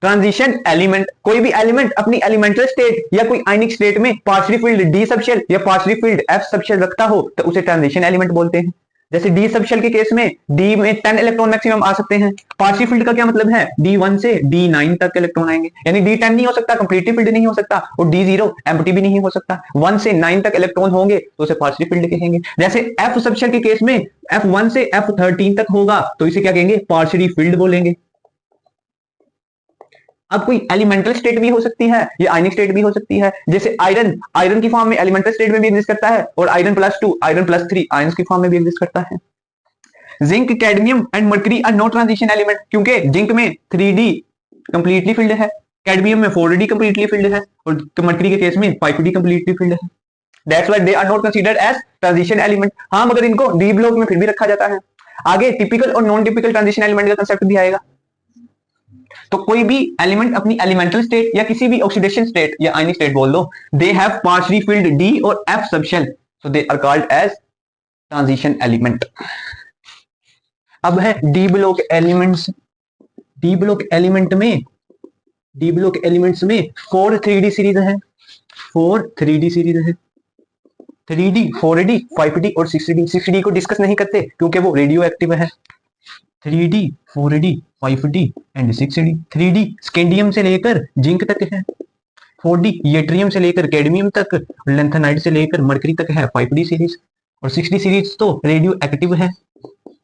Transition element, कोई भी element अपनी एलिमेंटल स्टेट या कोई आयनिक स्टेट में पार्शियली फील्ड डी सबशेल या पार्शियली फील्ड एफ सबशेल रखता हो तो उसे ट्रांजिशन एलिमेंट बोलते हैं। जैसे डी सबशेल के केस में डी में 10 इलेक्ट्रॉन मैक्सिमम आ सकते हैं। पार्शियल फील्ड का क्या मतलब है, D1 से D9 तक इलेक्ट्रॉन आएंगे, यानी D10 नहीं हो सकता, कंप्लीटली फील्ड नहीं हो सकता, और D0 एम्प्टी भी नहीं हो सकता। 1 से 9 तक इलेक्ट्रॉन होंगे तो उसे पार्शियल फील्ड कहेंगे। जैसे F सबशेल के केस में F1 से F13 तक होगा तो इसे क्या कहेंगे, पार्शियली फील्ड बोलेंगे। अब कोई एलिमेंटल स्टेट भी हो सकती है या आयनिक स्टेट भी हो सकती है। जैसे आयरन, आयरन की फॉर्म में एलिमेंटल स्टेट में भी एग्जिस्ट करता है, और आयरन +2 आयरन +3 आयंस की फॉर्म में भी एग्जिस्ट करता है। Zinc, cadmium and mercury are no transition element, क्योंकि जिंक में 3D कंप्लीटली फील्ड है, कैडमियम में 4D कंप्लीटली फील्ड है, और तो मर्करी के केस में 5D कंप्लीटली फील्ड है। That's why they are not considered as transition element. हाँ, मगर इनको डी ब्लॉक में फिर भी रखा जाता है। आगे टिपिकल और नॉन टिपिकल ट्रांजिशन एलिमेंट का कंसेप्ट भी आएगा। तो कोई भी एलिमेंट अपनी एलिमेंटल स्टेट या किसी भी ऑक्सीडेशन स्टेट या आयनिक स्टेट बोल दो, they have partially filled D और F subshell, so they are called as transition element. अब है D block elements. D block element में, डी ब्लॉक एलिमेंट्स में 4 3D सीरीज है, 4 3D सीरीज है, 3D 4D 5D और 6D। 6D को discuss नहीं करते क्योंकि वो रेडियो एक्टिव है। 3D 4D 5D and 6D। 3D scandium से लेकर जिंक तक है, 4D येट्रियम से लेकर कैडमियम तक, लेंथेनाइड से लेकर मरकरी तक है 5D सीरीज, और 6D सीरीज तो रेडियो एक्टिव है,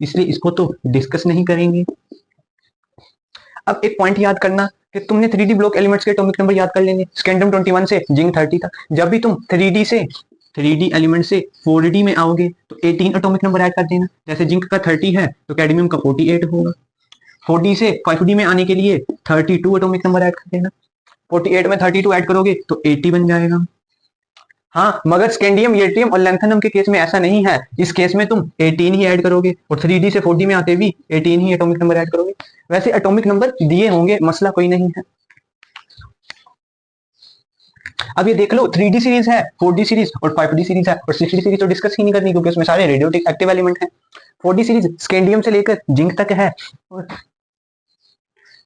इसलिए इसको तो डिस्कस नहीं करेंगे। अब एक पॉइंट याद करना कि तुमने 3D ब्लॉक एलिमेंट्स के एटॉमिक नंबर याद कर लेंगे, स्कैंडियम 21 से जिंक 30 तक। जब भी तुम 3D एलिमेंट से 4D में आओगे तो 18 एटॉमिक नंबर ऐड कर देना। जैसे जिंक का 30 है तो कैडमियम का 48 होगा। 4D से 5D में आने के लिए 32 एटॉमिक नंबर ऐड कर देना। 48 में 32 ऐड करोगे तो 80 बन जाएगा। हाँ, मगर स्कैंडियम, येट्रियम और लैंथेनम के केस में ऐसा नहीं है। इस केस में तुम 18 ही ऐड करोगे, और 3D से 4D में आते भी 18 ही एटॉमिक नंबर ऐड करोगे। वैसे एटॉमिक नंबर दिए होंगे, मसला कोई नहीं है। अब ये देख लो, 3D सीरीज है, 4D सीरीज और 5D सीरीज है, और 6D सीरीज तो डिस्कस ही नहीं करनी क्योंकि उसमें सारे रेडियो एक्टिव एलिमेंट हैं। 4D सीरीज स्कैंडियम से लेकर जिंक तक है, और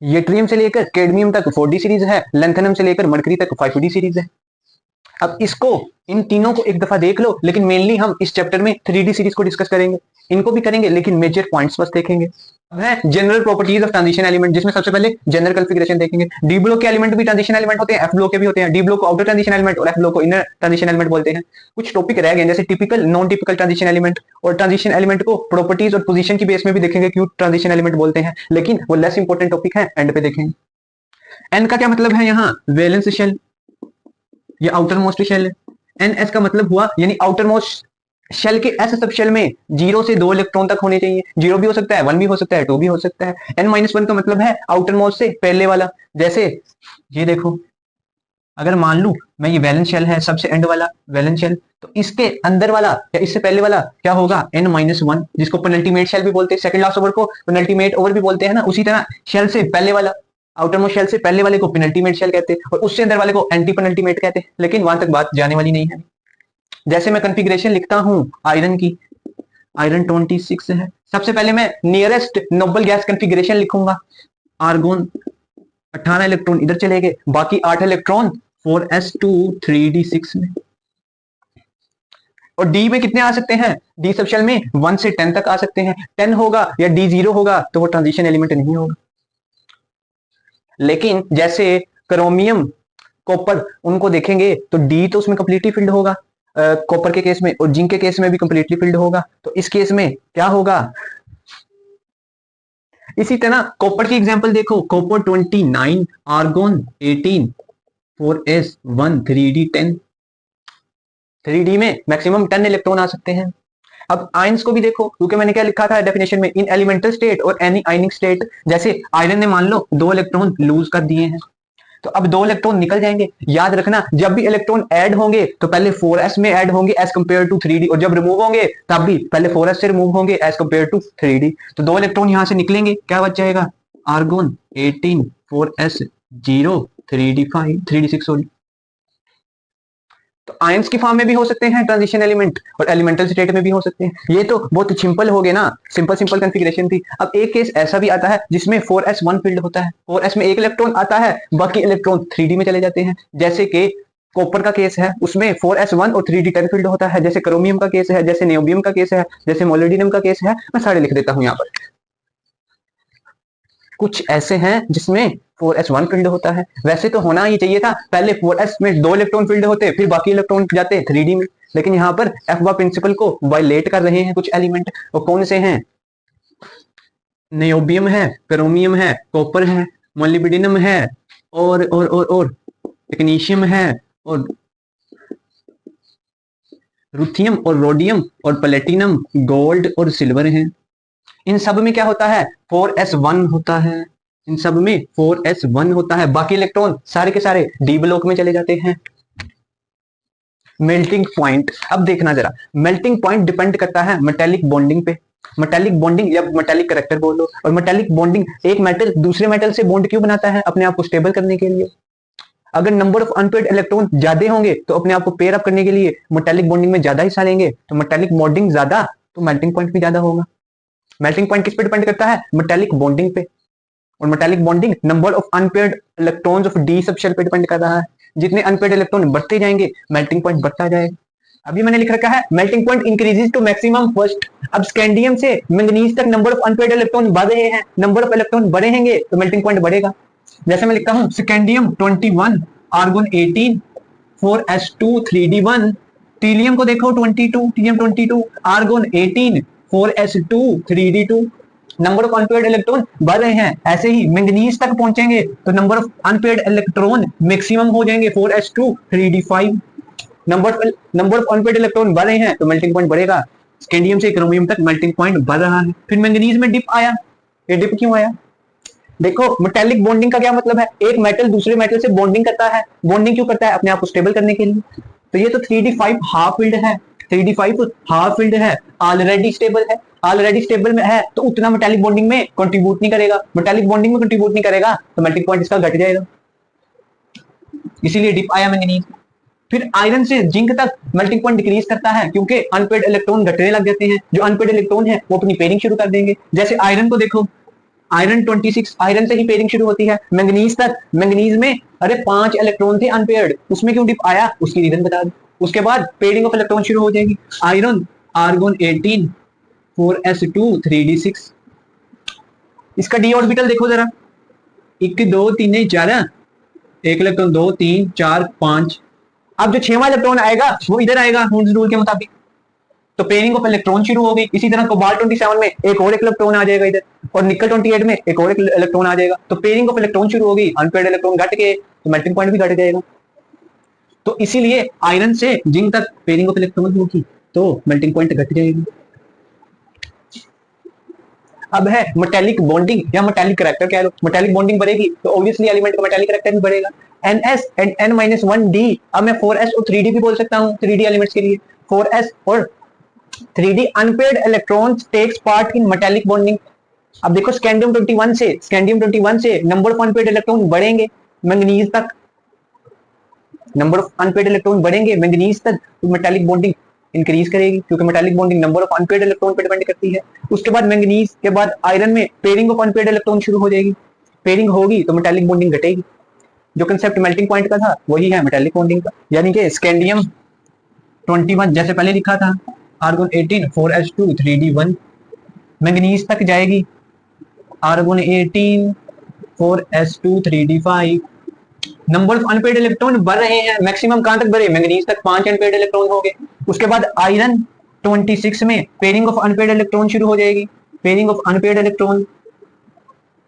येट्रियम से लेकर कैडमियम तक 4D सीरीज है, लैंथेनम से लेकर मरकरी तक 5D सीरीज है। अब इसको, इन तीनों को एक दफा देख लो, लेकिन मेनली हम इस चैप्टर में 3D सीरीज को डिस्कस करेंगे। इनको भी करेंगे लेकिन मेजर पॉइंट्स बस देखेंगे। अब है general properties of transition element, जिसमें सबसे पहले जनरल कॉन्फ़िगरेशन देखेंगे। डी ब्लॉक के एलिमेंट भी ट्रांजिशन एलिमेंट होते हैं, एफ ब्लॉक के भी होते हैं। डी ब्लॉक को आउटर ट्रांजिशन एलिमेंट और एफ ब्लॉक को इनर ट्रांजिशन एलिमेंट बोलते हैं। कुछ टॉपिक रह गए जैसे typical, non typical transition element, और ट्रांजिशन एलिमेंट को प्रॉपर्टीज और पोजीशन की बेस में भी देखेंगे क्यों ट्रांजिशन एलिमेंट बोलते हैं, लेकिन वो लेस इंपॉर्टेंट टॉपिक है, एंड पे देखेंगे। एन का क्या मतलब है, यहाँ वैलेंस शेल या आउटर मोस्ट शेल। एनएस का मतलब हुआ यानी आउटर मोस्ट शेल के एस सब शेल में 0 से 2 इलेक्ट्रॉन तक होने चाहिए। 0 भी हो सकता है, 1 भी हो सकता है, 2 भी हो सकता है। n-1 का मतलब है आउटर मोस्ट से पहले वाला। जैसे ये देखो, अगर मान लू मैं ये वैलेंस शेल है, सबसे एंड वाला वैलेंस शेल, तो इसके अंदर वाला या इससे पहले वाला क्या होगा, n-1, जिसको पेनल्टीमेट शेल भी बोलते हैं। सेकंड लास्ट ओवर को पेनल्टीमेट ओवर भी बोलते हैं ना। उसी तरह शेल से पहले वाला, आउटर मोस्ट शेल से पहले वाले को पेनल्टीमेट शेल कहते हैं, और उससे अंदर वाले को एंटी पेनल्टीमेट कहते हैं, लेकिन वहां तक बात जाने वाली नहीं है। जैसे मैं कॉन्फ़िगरेशन लिखता हूं आयरन की, आयरन 26 है। सबसे पहले मैं नियरेस्ट नोबल गैस कॉन्फ़िगरेशन लिखूंगा। आर्गोन 18 इलेक्ट्रॉन इधर चले गए, बाकी 8 इलेक्ट्रॉन 4s2 3d6 में। और डी में कितने आ सकते हैं, डी सब शेल में 1 से 10 तक आ सकते हैं। 10 होगा या D0 होगा तो वो ट्रांजिशन एलिमेंट नहीं होगा। लेकिन जैसे क्रोमियम, कॉपर, उनको देखेंगे तो डी तो उसमें कंप्लीटली फिल्ड होगा कॉपर के केस में, और जिंक के केस में भी कंप्लीटली फिल्ड होगा। तो इस केस में क्या होगा, इसी तरह कॉपर की एग्जांपल देखो, copper 29, argon 18, 4s1 3d10। 3d में मैक्सिमम 10 इलेक्ट्रॉन आ सकते हैं। अब आयंस को भी देखो, क्योंकि मैंने क्या लिखा था डेफिनेशन में, इन एलिमेंटल स्टेट और एनी आयनिक स्टेट। जैसे आयरन ने मान लो 2 इलेक्ट्रॉन लूज कर दिए हैं, तो अब 2 इलेक्ट्रॉन निकल जाएंगे। याद रखना, जब भी इलेक्ट्रॉन ऐड होंगे तो पहले 4s में ऐड होंगे एज कंपेयर टू 3d, और जब रिमूव होंगे तब भी पहले 4s से रिमूव होंगे एज कंपेयर टू 3d। तो 2 इलेक्ट्रॉन यहां से निकलेंगे, क्या बच जाएगा, argon 18, 4s 0 3d5 3d6 sorry. तो आयंस की फॉर्म में भी हो सकते हैं ट्रांजिशन एलिमेंट, और एलिमेंटल स्टेट में भी हो सकते हैं। ये तो बहुत सिंपल हो गया ना, सिंपल सिंपल कॉन्फ़िगरेशन थी। अब एक केस ऐसा भी आता है जिसमें 4s1 फील्ड होता है, 4s में एक इलेक्ट्रॉन आता है, बाकी इलेक्ट्रॉन 3d में चले जाते हैं। जैसे कि कॉपर का केस है, उसमें 4s1 और 3d10 फील्ड होता है। जैसे क्रोमियम का केस है, जैसे नियोबियम का केस है, जैसे मोलिब्डेनम का केस है। मैं सारे लिख देता हूं यहाँ पर। कुछ ऐसे हैं जिसमें 4s1 फील्ड होता है। वैसे तो होना ही चाहिए था, पहले 4s में 2 इलेक्ट्रॉन फील्ड होते, फिर बाकी इलेक्ट्रॉन जाते 3d में। लेकिन यहाँ पर एफबा प्रिंसिपल को वायलेट कर रहे हैं कुछ एलिमेंट। वो कौन से हैं? नियोबियम है, क्रोमियम है, कॉपर है, मोलिब्डेनम है, और टेक्नीशियम है, और रुथियम और रोडियम और प्लेटिनम, गोल्ड और सिल्वर है। इन सब में क्या होता है? 4s1 होता है। इन सब में 4s1 होता है। बाकी इलेक्ट्रॉन सारे के सारे डी ब्लॉक में चले जाते हैं। मेल्टिंग पॉइंट, अब देखना जरा, मेल्टिंग पॉइंट डिपेंड करता है मेटेलिक बॉन्डिंग पे। मेटेलिक बॉन्डिंग या मेटेलिक कैरेक्टर बोलो। और मेटेलिक बॉन्डिंग, एक मेटल दूसरे मेटल से बॉन्ड क्यों बनाता है? अपने आप को स्टेबल करने के लिए। अगर नंबर ऑफ अनपेयर्ड इलेक्ट्रॉन ज्यादा होंगे तो अपने आप को पेयर अप करने के लिए मेटेलिक बॉन्डिंग में ज्यादा हिस्सा लेंगे। तो मेटेलिक बॉन्डिंग ज्यादा तो मेल्टिंग पॉइंट भी ज्यादा होगा। मेल्टिंग पॉइंट किस पे डिपेंड करता है? मेटेलिक बॉन्डिंग पे। और metallic bonding number of unpaired electrons of D subshell पे डिपेंड कर रहा है। जितने अनपेयर्ड इलेक्ट्रॉन बढ़ते जाएंगे मेल्टिंग पॉइंट बढ़ता जाएगा। अभी मैंने लिख रखा है melting point increases to maximum first. अब स्कैंडियम से मैंगनीज तक नंबर ऑफ अनपेयर्ड इलेक्ट्रॉन बढ़ रहे हैं, नंबर ऑफ इलेक्ट्रॉन बढ़ेंगे तो मेल्टिंग पॉइंट बढ़ेगा। जैसे मैं लिखता हूं स्कैंडियम 21, आर्गोन 18, 4s2 3d1। टीलियम को देखो 22, टीलियम 22, argon 18, 4s2 3d2। Number of unpaired electron बढ़ रहे हैं। ऐसे ही मैंगनीज तक पहुंचेंगे तो number of unpaired electron maximum हो जाएंगे 4s2 3d5। Number of unpaired electron बढ़ रहे हैं तो मेल्टिंग पॉइंट बढ़ेगा। स्कैंडियम से क्रोमियम तक मेल्टिंग पॉइंट बढ़ रहा है। फिर मैंगनीज में डिप आया। ये डिप क्यों आया? देखो मेटेलिक बॉन्डिंग का क्या मतलब है? एक मेटल दूसरे मेटल से बॉन्डिंग करता है। बॉन्डिंग क्यों करता है? अपने आप को स्टेबल करने के लिए। तो ये तो 3d5 हाफ फील्ड है, 3d5 हाफ फील्ड है, ऑलरेडी स्टेबल है। ऑलरेडी स्टेबल में है तो उतना मेटेलिक बॉन्डिंग में कंट्रीब्यूट नहीं करेगा। मेटेलिक बॉन्डिंग में कंट्रीब्यूट नहीं करेगा तो मेल्टिंग पॉइंट इसका घट जाएगा। इसीलिए डिप आया मैंगनीज। फिर आयरन से जिंक तक मेल्टिंग पॉइंट डिक्रीज करता है क्योंकि अनपेयर्ड इलेक्ट्रॉन घटने लग जाते हैं। जो अनपेयर्ड इलेक्ट्रॉन है वो अपनी पेयरिंग शुरू कर देंगे। जैसे आयरन को देखो, आयरन 26, आयरन से ही पेयरिंग शुरू होती है। मैंगनीज तक, मैंगनीज में अरे 5 इलेक्ट्रॉन थे अनपेयर्ड, उसमें क्यों डिप आया? उसकी रीजन बता दो। उसके बाद पेयरिंग ऑफ इलेक्ट्रॉन शुरू हो जाएगी। Iron, argon 18, 4s2 3d6। इसका डी ऑर्बिटल देखो जरा, 1 2 3 4, एक इलेक्ट्रॉन 2 3 4 5। अब जो 6वां इलेक्ट्रॉन आएगा वो इधर आएगा हुंस रूल के मुताबिक। तो पेयरिंग ऑफ इलेक्ट्रॉन शुरू हो गई। इसी तरह कोबाल्ट 27 में एक और इलेक्ट्रॉन आ जाएगा इधर, और निकल 28 में एक और इलेक्ट्रॉन आ जाएगा। तो पेयरिंग ऑफ इलेक्ट्रॉन शुरू हो गई। अनपेयर्ड इलेक्ट्रॉन घट के तो मेल्टिंग पॉइंट भी घट जाएगा। तो इसीलिए आयरन से जिंक तक पेयरिंग ऑफ इलेक्ट्रॉन होगी तो मेल्टिंग पॉइंट घट जाएगी। अब है मेटेलिक बॉन्डिंग या मेटेलिक कैरेक्टर कह लो। मेटेलिक बॉन्डिंग बढ़ेगी तो ऑब्वियसली एलिमेंट का मेटेलिक कैरेक्टर भी बढ़ेगा। ns and n-1d। अब मैं 4s और 3d भी बोल सकता हूँ 3d एलिमेंट्स के लिए। 4s और 3d unpaired electrons takes part in metallic bonding. अब देखो स्कैंडियम 21 से नंबर ऑफ अनपेयर्ड इलेक्ट्रॉन बढ़ेंगे मैंगनीज तक, नंबर ऑफ अनपेयर्ड इलेक्ट्रॉन बढ़ेंगे मैंगनीज तक तो मेटेलिक बॉन्डिंग इंक्रीज करेगी क्योंकि metallic bonding number of unpaired electron पर डिपेंड करती है। उसके बाद मैंगनीज के बाद आयरन में पेयरिंग ऑफ अनपेयर्ड इलेक्ट्रॉन शुरू हो जाएगी। पेयरिंग होगी तो मेटेलिक बॉन्डिंग घटेगी। जो कंसेप्ट मेल्टिंग पॉइंट का था वही है मेटेलिक बॉन्डिंग का। यानी कि स्कैंडियम 21 जैसे पहले लिखा था, आर्गोन 18 4s2 3d1। मैंगनीज तक जाएगी, argon 18 4s2 3d5। Number of unpaired electron बढ़ रहे हैं। मैक्सिमम कहां तक बढ़े? मैंगनीज तक 5 अनपेयर्ड इलेक्ट्रॉन हो गए। उसके बाद आयरन 26 में पेयरिंग ऑफ अनपेयर्ड इलेक्ट्रॉन शुरू हो जाएगी। पेयरिंग ऑफ अनपेयर्ड इलेक्ट्रॉन,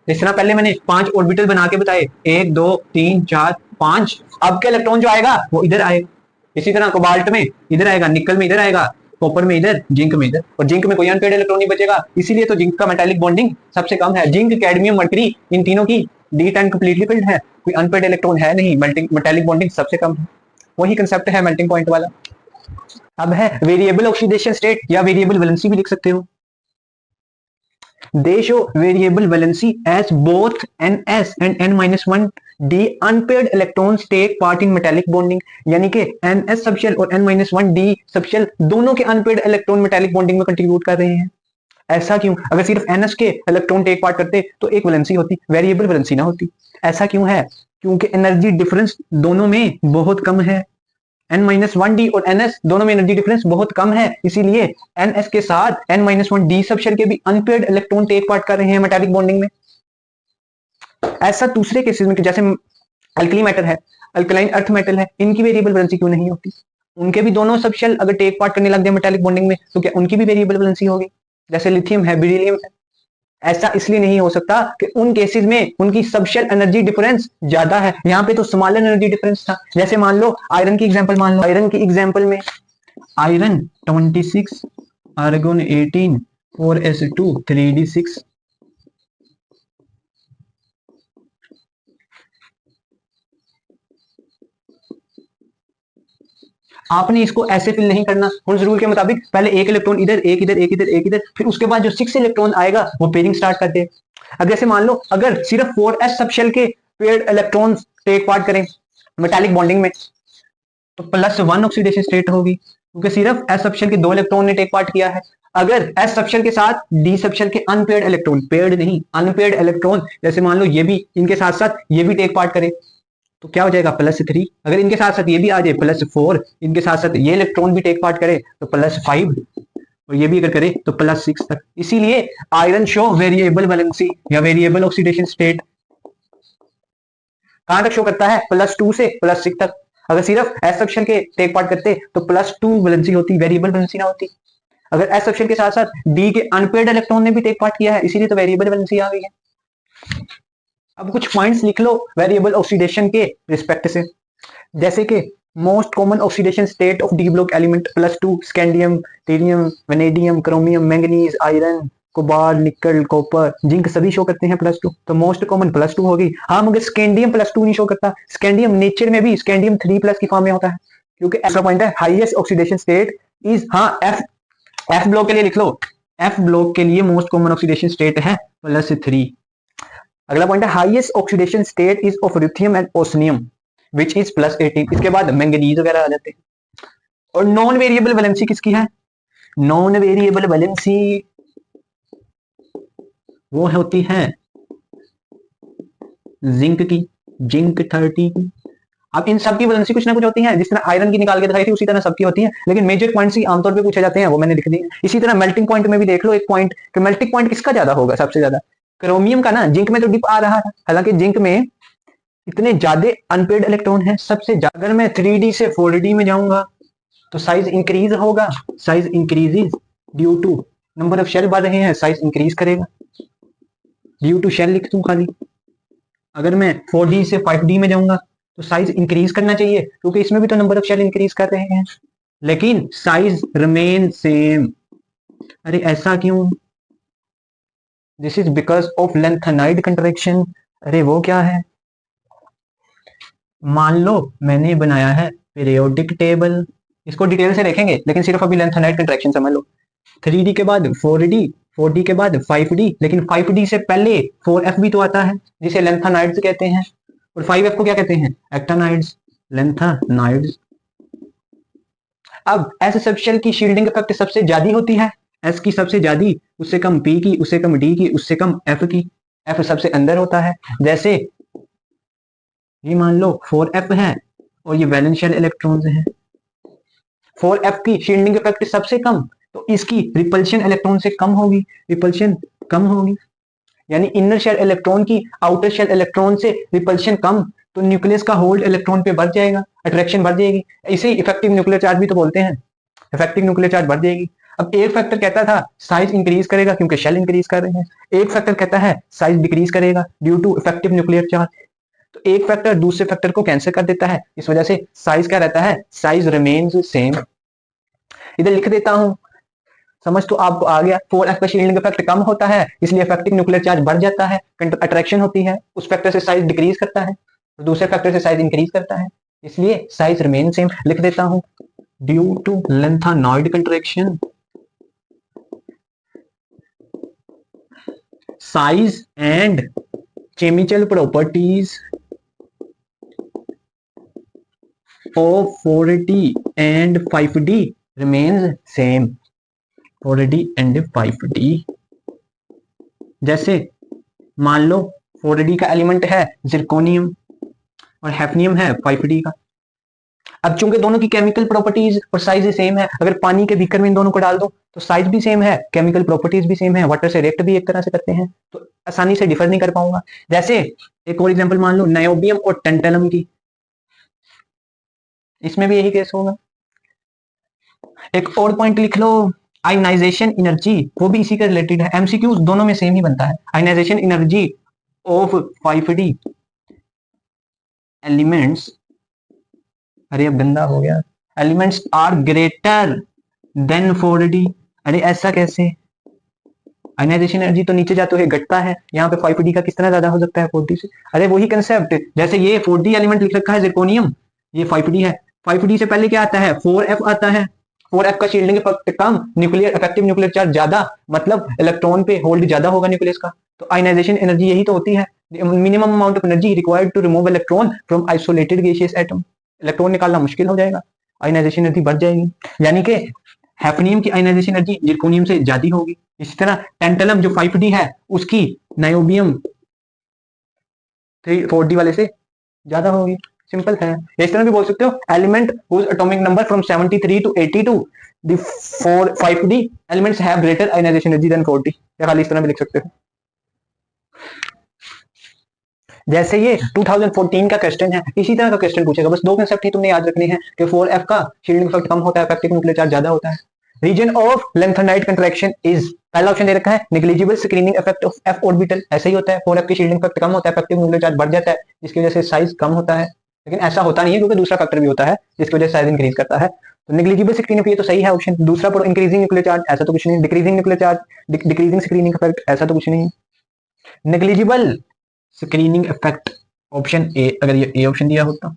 जिस तरह पहले मैंने 5 ऑर्बिटल बना के बताए, 1 2 3 4 5। अब के इलेक्ट्रॉन जो आएगा वो इधर आएगा। इसी तरह कोबाल्ट में इधर आएगा, निकल में इधर आएगा, कॉपर में इधर, जिंक में इधर। और जिंक में कोई अनपेयर्ड इलेक्ट्रॉन नहीं बचेगा। इसीलिए तो जिंक का मेटालिक बॉन्डिंग सबसे कम है। जिंक, कैडमियम, मर्करी, इन तीनों की d10 कंप्लीटली फिल्ड है। कोई अनपेयर्ड इलेक्ट्रॉन है नहीं। मेटालिक बॉन्डिंग सबसे कम है। वही कंसेप्ट है मेल्टिंग पॉइंट वाला। अब है वेरिएबल ऑक्सीडेशन स्टेट या वेरिएबल वैलेंसी भी लिख सकते हो। They show variable valency as both ns and n-1 D unpaired electrons take part in metallic bonding, यानी कि NS सबशेल और N-1D सबशेल दोनों के अनपेयर्ड इलेक्ट्रॉन मेटालिक बॉन्डिंग में कंट्रीब्यूट कर रहे हैं। ऐसा क्यों? अगर सिर्फ NS के इलेक्ट्रॉन टेक पार्ट करते तो एक वैलेंसी होती, वेरिएबल वैलेंसी ना होती। ऐसा क्यों है? क्योंकि एनर्जी डिफरेंस दोनों में बहुत कम है। N-1D और NS दोनों में एनर्जी डिफरेंस बहुत कम है, इसीलिए NS के साथ N-1D सबशेल के भी अनपेयर्ड इलेक्ट्रॉन टेक पार्ट कर रहे हैं मेटालिक बॉन्डिंग में। ऐसा दूसरे केसेस में जैसे अल्कली मेटल है, अल्कलाइन अर्थ मेटल है, इनकी वेरिएबल वैलेंसी क्यों नहीं होती? उनके भी दोनों सबशेल अगर टेक पार्ट करने लग जाए मेटालिक बॉन्डिंग में तो क्या उनकी भी वेरिएबल वैलेंसी होगी? जैसे लिथियम है, बेरिलियम है। ऐसा इसलिए नहीं हो सकता कि उन केसेस में उनकी सबशेल एनर्जी डिफरेंस ज्यादा है, यहाँ पे तो स्मॉलर एनर्जी डिफरेंस था। जैसे मान लो आयरन की एग्जांपल मान लो, आयरन की एग्जांपल में आयरन 26, आर्गन 18, 4s2, 3d6। आपने इसको ऐसे फिल नहीं करना, हुन्स रूल के मुताबिक पहले एक इलेक्ट्रॉन इधर, एक इधर, एक इधर, एक इधर, फिर उसके बाद जो 6 इलेक्ट्रॉन आएगा वो पेयरिंग स्टार्ट कर दे। अब जैसे मान लो अगर सिर्फ 4s सबशेल के पेयर्ड इलेक्ट्रॉन टेक पार्ट करें मेटालिक बॉन्डिंग में तो +1 ऑक्सीडेशन स्टेट होगी, क्योंकि सिर्फ s सबशेल के 2 इलेक्ट्रॉन ने टेक पार्ट किया है। अगर s सबशेल के साथ d सबशेल के अनपेयर्ड इलेक्ट्रॉन, पेयर्ड नहीं अनपेयर्ड इलेक्ट्रॉन, जैसे मान लो ये भी इनके साथ साथ ये भी टेक पार्ट करे तो क्या हो जाएगा +3। अगर इनके साथ साथ ये भी आ जाए +4, इनके साथ साथ ये इलेक्ट्रॉन भी टेक पार्ट करे तो +5, और ये भी अगर करे तो +6 तक। इसीलिए आयरन शो वेरिएबल वैलेंसी या वेरिएबल ऑक्सीडेशन स्टेट कहां तक शो करता है? +2 से +6 तक। अगर सिर्फ एस सबशेल के टेक पार्ट करते तो +2 वैलेंसी होती, वेरिएबल वैलेंसी ना होती। अगर एस सबशेल के साथ साथ डी के अनपेयर्ड इलेक्ट्रॉन ने भी टेक पार्ट किया है, इसीलिए तो वेरिएबल वैलेंसी आ गई है। अब कुछ पॉइंट्स लिख लो वेरिएबल ऑक्सीडेशन के रिस्पेक्ट से, जैसे कि most common oxidation state of D block element +2 scandium, टीरियम, vanadium, chromium, manganese, iron, cobalt, nickel, copper, zinc सभी शो करते हैं +2, तो मोस्ट कॉमन +2 होगी। हाँ मगर स्कैंडियम +2 नहीं शो करता, स्कैंडियम नेचर में भी स्कैंडियम 3+ की फॉर्म में होता है, क्योंकि ऐसा पॉइंट है हाईएस्ट ऑक्सीडेशन स्टेट इज, हाँ एफ ब्लॉक के लिए लिख लो, एफ ब्लॉक के लिए मोस्ट कॉमन ऑक्सीडेशन स्टेट है +3। अगला पॉइंट है highest oxidation state is of lithium and osmium which is +18। इसके बाद मैंगनीज वगैरह आ जाते हैं। और नॉन वेरिएबल वैलेंसी किसकी है? नॉन वेरिएबल वैलेंसी वो होती है जिंक की, जिंक 30 की। अब इन सब की वैलेंसी कुछ ना कुछ होती है, जिस तरह आयरन की निकाल के दिखाई थी उसी तरह सबकी होती है, लेकिन मेजर पॉइंट्स ही आमतौर पे पूछे जाते हैं, वो मैंने लिख दिए। इसी तरह मेल्टिंग पॉइंट में भी देख लो एक पॉइंट कि मेल्टिंग पॉइंट किसका ज्यादा होगा, सबसे ज्यादा क्रोमियम का ना। जिंक में तो डिप आ रहा था, हालांकि जिंक में इतने ज्यादा अनपेयर्ड इलेक्ट्रॉन है सबसे ज्यादा। अगर मैं 3D से 4D में जाऊंगा तो साइज इंक्रीज होगा, size increases due to number of shell बढ़ रहे हैं, साइज इंक्रीज करेगा, ड्यू टू शेल लिख दूं खाली। अगर मैं 4D से 5D में जाऊंगा तो साइज इंक्रीज करना चाहिए, क्योंकि इसमें भी तो नंबर ऑफ शेल इंक्रीज कर रहे हैं, लेकिन साइज रिमेन सेम। अरे ऐसा क्यों? This is because of lanthanide contraction. अरे वो क्या है? मान लो मैंने बनाया है पीरियोडिक टेबल, इसको डिटेल से देखेंगे लेकिन सिर्फ अभी लेंथेनाइड कंट्रैक्शन समझ लो। 3D के बाद 4D, 4D के बाद 5D, लेकिन 5D से पहले 4F भी तो आता है जिसे लेंथेनाइड्स कहते हैं, और 5F को क्या कहते हैं? Actinides, lanthanides. अब एस सबशेल की शील्डिंग इफेक्ट सबसे ज्यादा होती है, एस की सबसे ज्यादा, उससे कम पी की, उससे कम डी की, उससे कम एफ की, एफ सबसे अंदर होता है। जैसे ये मान लो 4F है और ये वैलेंस शेल इलेक्ट्रॉन्स हैं, 4F की शील्डिंग इफेक्ट सबसे कम, तो इसकी रिपल्शन इलेक्ट्रॉन से कम होगी, रिपल्शन कम होगी, यानी इनर शेल इलेक्ट्रॉन की आउटर शेल इलेक्ट्रॉन से रिपल्शन कम, तो न्यूक्लियस का होल्ड इलेक्ट्रॉन पे बढ़ जाएगा, अट्रैक्शन बढ़ जाएगी। इसे इफेक्टिव न्यूक्लियर चार्ज भी तो बोलते हैं, इफेक्टिव न्यूक्लियर चार्ज बढ़ जाएगी। अब एक फैक्टर कहता था साइज इंक्रीज करेगा क्योंकि शेल इंक्रीज कर रहे हैं, एक फैक्टर कहता है साइज डिक्रीज करेगा due to effective nuclear charge. तो एक फैक्टर दूसरे फैक्टर को कैंसिल कर देता है, इस वजह से साइज क्या रहता है? Size remains same. इधर लिख देता हूं, समझ तो आपको आ गया। 4F का शील्डिंग इफेक्ट कम होता है इसलिए इफेक्टिव न्यूक्लियर चार्ज बढ़ जाता है, अट्रैक्शन होती है, उस फैक्टर से साइज डिक्रीज करता है, दूसरे फैक्टर से साइज इंक्रीज करता है, इसलिए साइज रिमेन सेम। लिख देता हूं due to lanthanoid contraction size and chemical properties of 4d and 5d remains same. 4d and 5d, जैसे मान लो 4d का एलिमेंट है जिरकोनियम और हैफनियम है 5d का। अब चूंकि दोनों की केमिकल प्रॉपर्टीज और साइज सेम है, अगर पानी के बीकर में इन दोनों को डाल दो तो साइज भी सेम है, केमिकल प्रॉपर्टीज भी सेम है, वाटर से रिएक्ट भी एक तरह से करते हैं, तो आसानी से डिफर नहीं कर पाऊंगा। जैसे एक और एग्जांपल मान लो नायोबियम और टेंटलम की, इसमें भी यही केस होगा। एक और पॉइंट लिख लो, आयनाइजेशन एनर्जी, वो भी इसी के रिलेटेड है, एमसीक्यूज दोनों में सेम ही बनता है। Ionization energy of 5d elements, अरे अब गंदा हो गया, elements are greater than 4d। अरे ऐसा कैसे, आयनाइजेशन एनर्जी तो नीचे जाते हुए घटता है, यहाँ पे 5d का किस तरह ज्यादा हो सकता है 4d से। अरे वही कंसेप्ट, जैसे ये 4d एलिमेंट लिख रखा है जिरकोनियम, ये 5d है, 5d से पहले क्या आता है 4f आता है, 4f का शील्डिंग इफेक्ट कम, न्यूक्लियर इफेक्टिव न्यूक्लियर चार्ज ज्यादा, मतलब इलेक्ट्रॉन पे होल्ड ज्यादा होगा न्यूक्लियस का, तो आयनाइजेशन एनर्जी यही तो होती है, minimum amount of energy required to remove electron from isolated gaseous atom. Electron निकालना मुश्किल हो जाएगा, आयनाइजेशन एनर्जी बढ़ जाएगी, यानी कि हैफनियम की आयनाइजेशन एनर्जी जिरकोनियम से ज्यादा होगी। इसी तरह टेंटलम जो 5d है उसकी नायोबियम 4d वाले से ज्यादा होगी, सिंपल है। इस तरह भी बोल सकते हो element whose atomic number from 73 to 82, the 5d elements have greater ionization energy than 4d, या खाली इस तरह भी लिख सकते हो। जैसे ये 2014 का क्वेश्चन है, इसी तरह का क्वेश्चन पूछेगा, बस दो कंसेप्ट ही तुमने याद रखने हैं कि 4f का शील्डिंग इफेक्ट कम होता है, इफेक्टिव न्यूक्लियर चार्ज ज्यादा होता है। Reason of lanthanide contraction is, पहला ऑप्शन दे रखा है negligible screening effect of f orbital, ऐसे ही होता है, 4f की शील्डिंग इफेक्ट कम होता है, इफेक्टिव न्यूक्लियर चार्ज बढ़ जाता है, जिसकी वजह से साइज कम होता है। लेकिन ऐसा होता नहीं है, क्योंकि दूसरा फैक्टर भी होता है जिसकी वजह से साइज इंक्रीज करता है। तो नेग्लिजिबल स्क्रीनिंग, ये तो सही है ऑप्शन। दूसरा पर इंक्रीजिंग न्यूक्लियर चार्ज, ऐसा तो कुछ नहीं। Decreasing nuclear charge, decreasing screening effect, ऐसा तो कुछ नहीं। Negligible screening effect option A, अगर ये ए ऑप्शन दिया होता।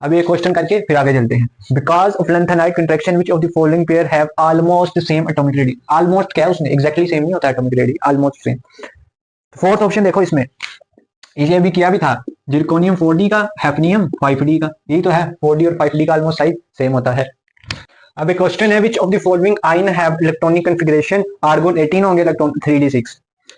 अब ये क्वेश्चन करके फिर आगे चलते हैं। Because of lanthanide contraction which of the following pair have almost same atomic ready, almost क्या है उसमें, एग्जैक्टली सेम नहीं होता atomic ready, almost same. Fourth option देखो, इसमें ये भी किया भी था, जिरकोनियम 4d का, हैफनियम 5d का, यही तो है, 4d और 5d का ऑलमोस्ट साइज सेम होता है। अब एक क्वेश्चन है, which of the following ion have electronic configuration, argon 18 होंगे, इलेक्ट्रॉन 3d6।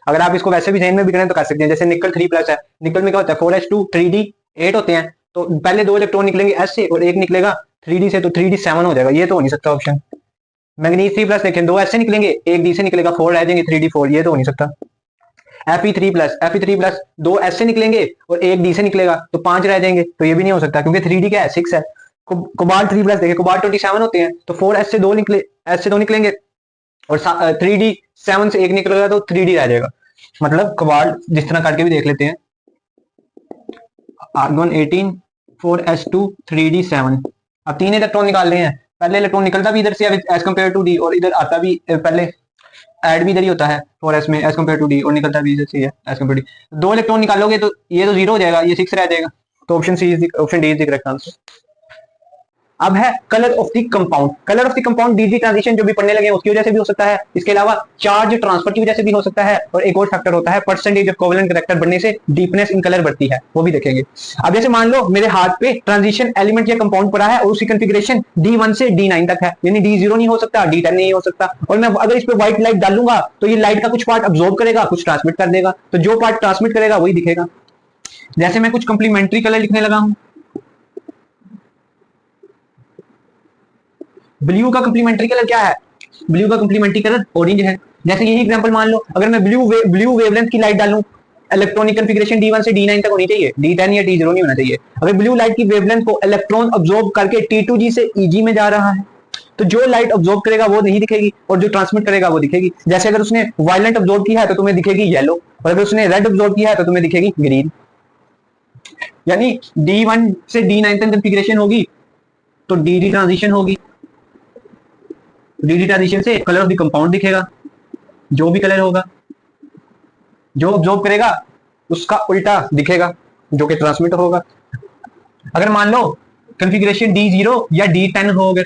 अगर आप इसको वैसे भी जहन में भी करें तो कर सकते हैं, जैसे निकल 3+ है, निकल में क्या होता है 4s2 3d 8 होते हैं, तो पहले दो इलेक्ट्रॉन निकलेंगे s से और एक निकलेगा 3d से, तो 3d 7 हो जाएगा, ये तो हो नहीं सकता ऑप्शन। मैग्नीज 3+ देखें, दो s से निकलेंगे, एक d से निकलेगा, 4 रह जाएंगे, 3d 4, ये तो हो नहीं सकता। Fe3+, दो s से निकलेंगे और एक d से निकलेगा, तो 5 रह जाएंगे, तो ये भी नहीं हो सकता, क्योंकि 3d क्या है 6 है। कोबाल्ट 3+ देखें, कोबाल्ट 27 होते हैं, तो 4s से दो निकले, s से दो निकलेंगे और 3d 7 से एक निकलेगा, तो 3d रह जाएगा। मतलब कोबाल्ट जिस तरह करके भी देख लेते हैं, आर्गन 18 4s2 3d 7। अब तीन इलेक्ट्रॉन निकाल रहे हैं, पहले इलेक्ट्रॉन निकलता भी इधर से एज कम्पेयर टू डी, और इधर आता भी पहले ऐड भी इधर ही होता है 4s में एज कम्पेयर टू डी, और निकलता भी इधर से है एज कम्पेयर टू डी। दो इलेक्ट्रॉन निकालोगे तो ये तो 0 हो जाएगा, ये 6 रह जाएगा, तो option C, option D is the correct answer. अब है colour of the compound. Colour of the compound डीजी ट्रांजिशन जो भी पढ़ने लगे उसकी वजह से भी हो सकता है, इसके अलावा चार्ज ट्रांसफर की वजह से भी हो सकता है, और एक और फैक्टर होता है परसेंटेज ऑफ कोवेलेंट कैरेक्टर बढ़ने से डीपनेस इन कलर बढ़ती है, वो भी देखेंगे। अब जैसे मान लो मेरे हाथ पे ट्रांजिशन एलिमेंट या कंपाउंड पड़ा है और उसकी कंफिगरेशन D1 से D9 तक है, यानी D0 नहीं हो सकता, D10 नहीं हो सकता, और मैं अगर इस पे व्हाइट लाइट डालूंगा तो ये लाइट का कुछ पार्ट अब्सॉर्ब करेगा, कुछ ट्रांसमिट कर देगा, तो जो पार्ट ट्रांसमिट करेगा वही दिखेगा। जैसे मैं कुछ कंप्लीमेंट्री कलर लिखने लगा हूं, ब्लू का कंप्लीमेंट्री कलर क्या है, ब्लू का कंप्लीमेंट्री कलर ऑरेंज है। जैसे यही एग्जांपल मान लो, अगर मैं ब्लू वेवलेंथ की लाइट डालूं, इलेक्ट्रॉनिक कॉन्फ़िगरेशन D1 से D9 तक होनी चाहिए, D10 या D0 नहीं होना चाहिए। अगर ब्लू लाइट की वेवलेंथ को इलेक्ट्रॉन अब्सॉर्ब करके T2G से EG में जा रहा है, तो जो लाइट अब्सॉर्ब करेगा वो नहीं दिखेगी, और जो ट्रांसमिट करेगा वो दिखेगी। जैसे अगर उसने वायलेंट अब्सॉर्ब किया है तो तुम्हें दिखेगी येलो, और अगर उसने रेड अब्सॉर्ब किया है तो तुम्हें दिखेगी ग्रीन। यानी D1 से D9 तक कॉन्फ़िगरेशन होगी तो DD ट्रांजिशन होगी, डीडी ट्रांजिशन से कलर ऑफ द कंपाउंड दिखेगा, जो भी कलर होगा, जो ऑब्जॉर्व करेगा उसका उल्टा दिखेगा, जो कि ट्रांसमिट होगा। अगर मान लो कॉन्फ़िगरेशन D0 या D10 हो गया,